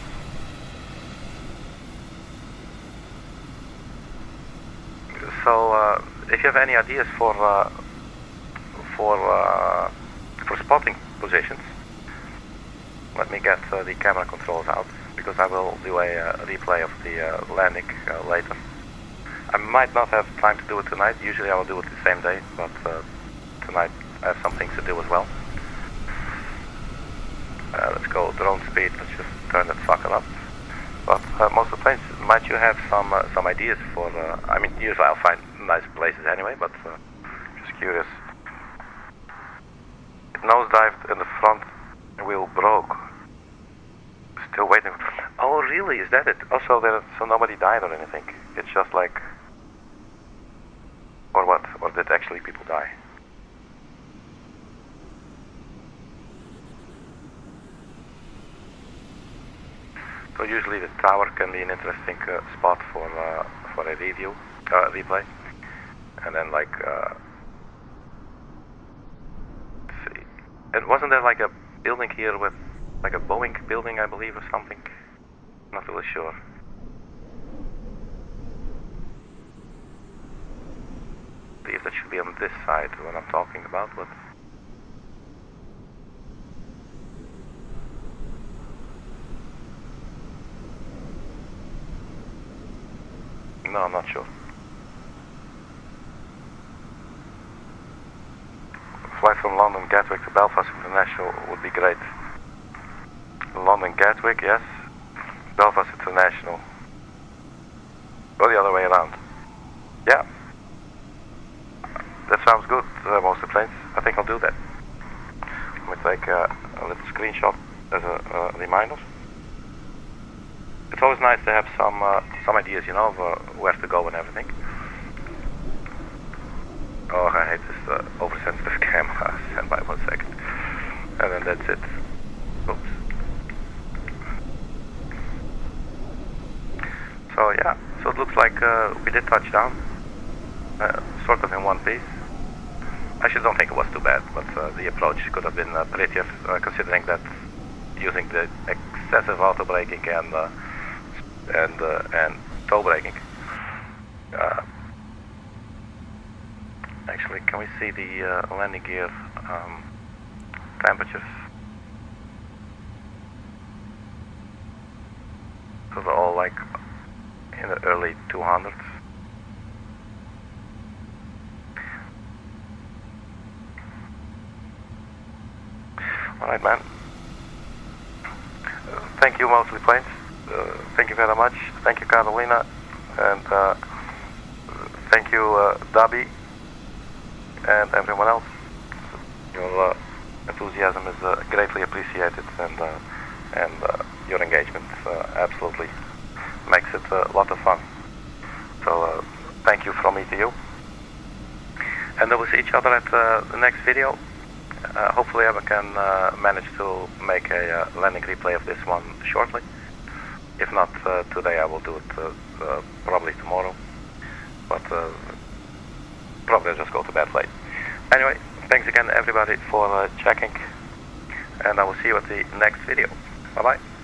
So, if you have any ideas for spotting positions, let me get the camera controls out, because I will do a replay of the landing later. I might not have time to do it tonight. Usually I will do it the same day, but tonight I have some things to do as well. Let's go drone speed. Let's just turn that sucker up. But most of the planes, might you have some ideas for? I mean, usually I'll find nice places anyway, but just curious. It nosedived and the front wheel broke. Still waiting. Oh, really? Is that it? Also, so nobody died or anything. It's just like, or what? Or did actually people die? So usually the tower can be an interesting spot for a replay, and then like let's see, And wasn't there like a building here with like a Boeing building, I believe, or something? Not really sure. I believe that should be on this side what I'm talking about, but no, I'm not sure. Flight from London Gatwick to Belfast International would be great. London Gatwick, yes. Belfast International. Or the other way around. Yeah. That sounds good, most of the planes. I think I'll do that. Let me take a little screenshot as a reminder. It's always nice to have some ideas, you know, of where to go and everything. Oh, I hate this oversensitive camera. Stand by 1 second. And then that's it. Oops. So yeah, so it looks like we did touch down. Sort of in one piece. Actually, don't think it was too bad, but the approach could have been prettier, considering that using the excessive auto braking and toe braking. Actually, can we see the landing gear temperatures? So they're all like in the early 200s. Alright, man. Thank you, Mostly Planes. Thank you very much. Thank you, Carolina. And thank you, Dabi. And everyone else. Your enthusiasm is greatly appreciated, and your engagement absolutely makes it a lot of fun. So thank you from me to you. And then we'll see each other at the next video. Hopefully I can manage to make a landing replay of this one shortly. If not today, I will do it probably tomorrow. But probably I'll just go to bed late. Anyway, thanks again everybody for checking, and I will see you at the next video. Bye bye.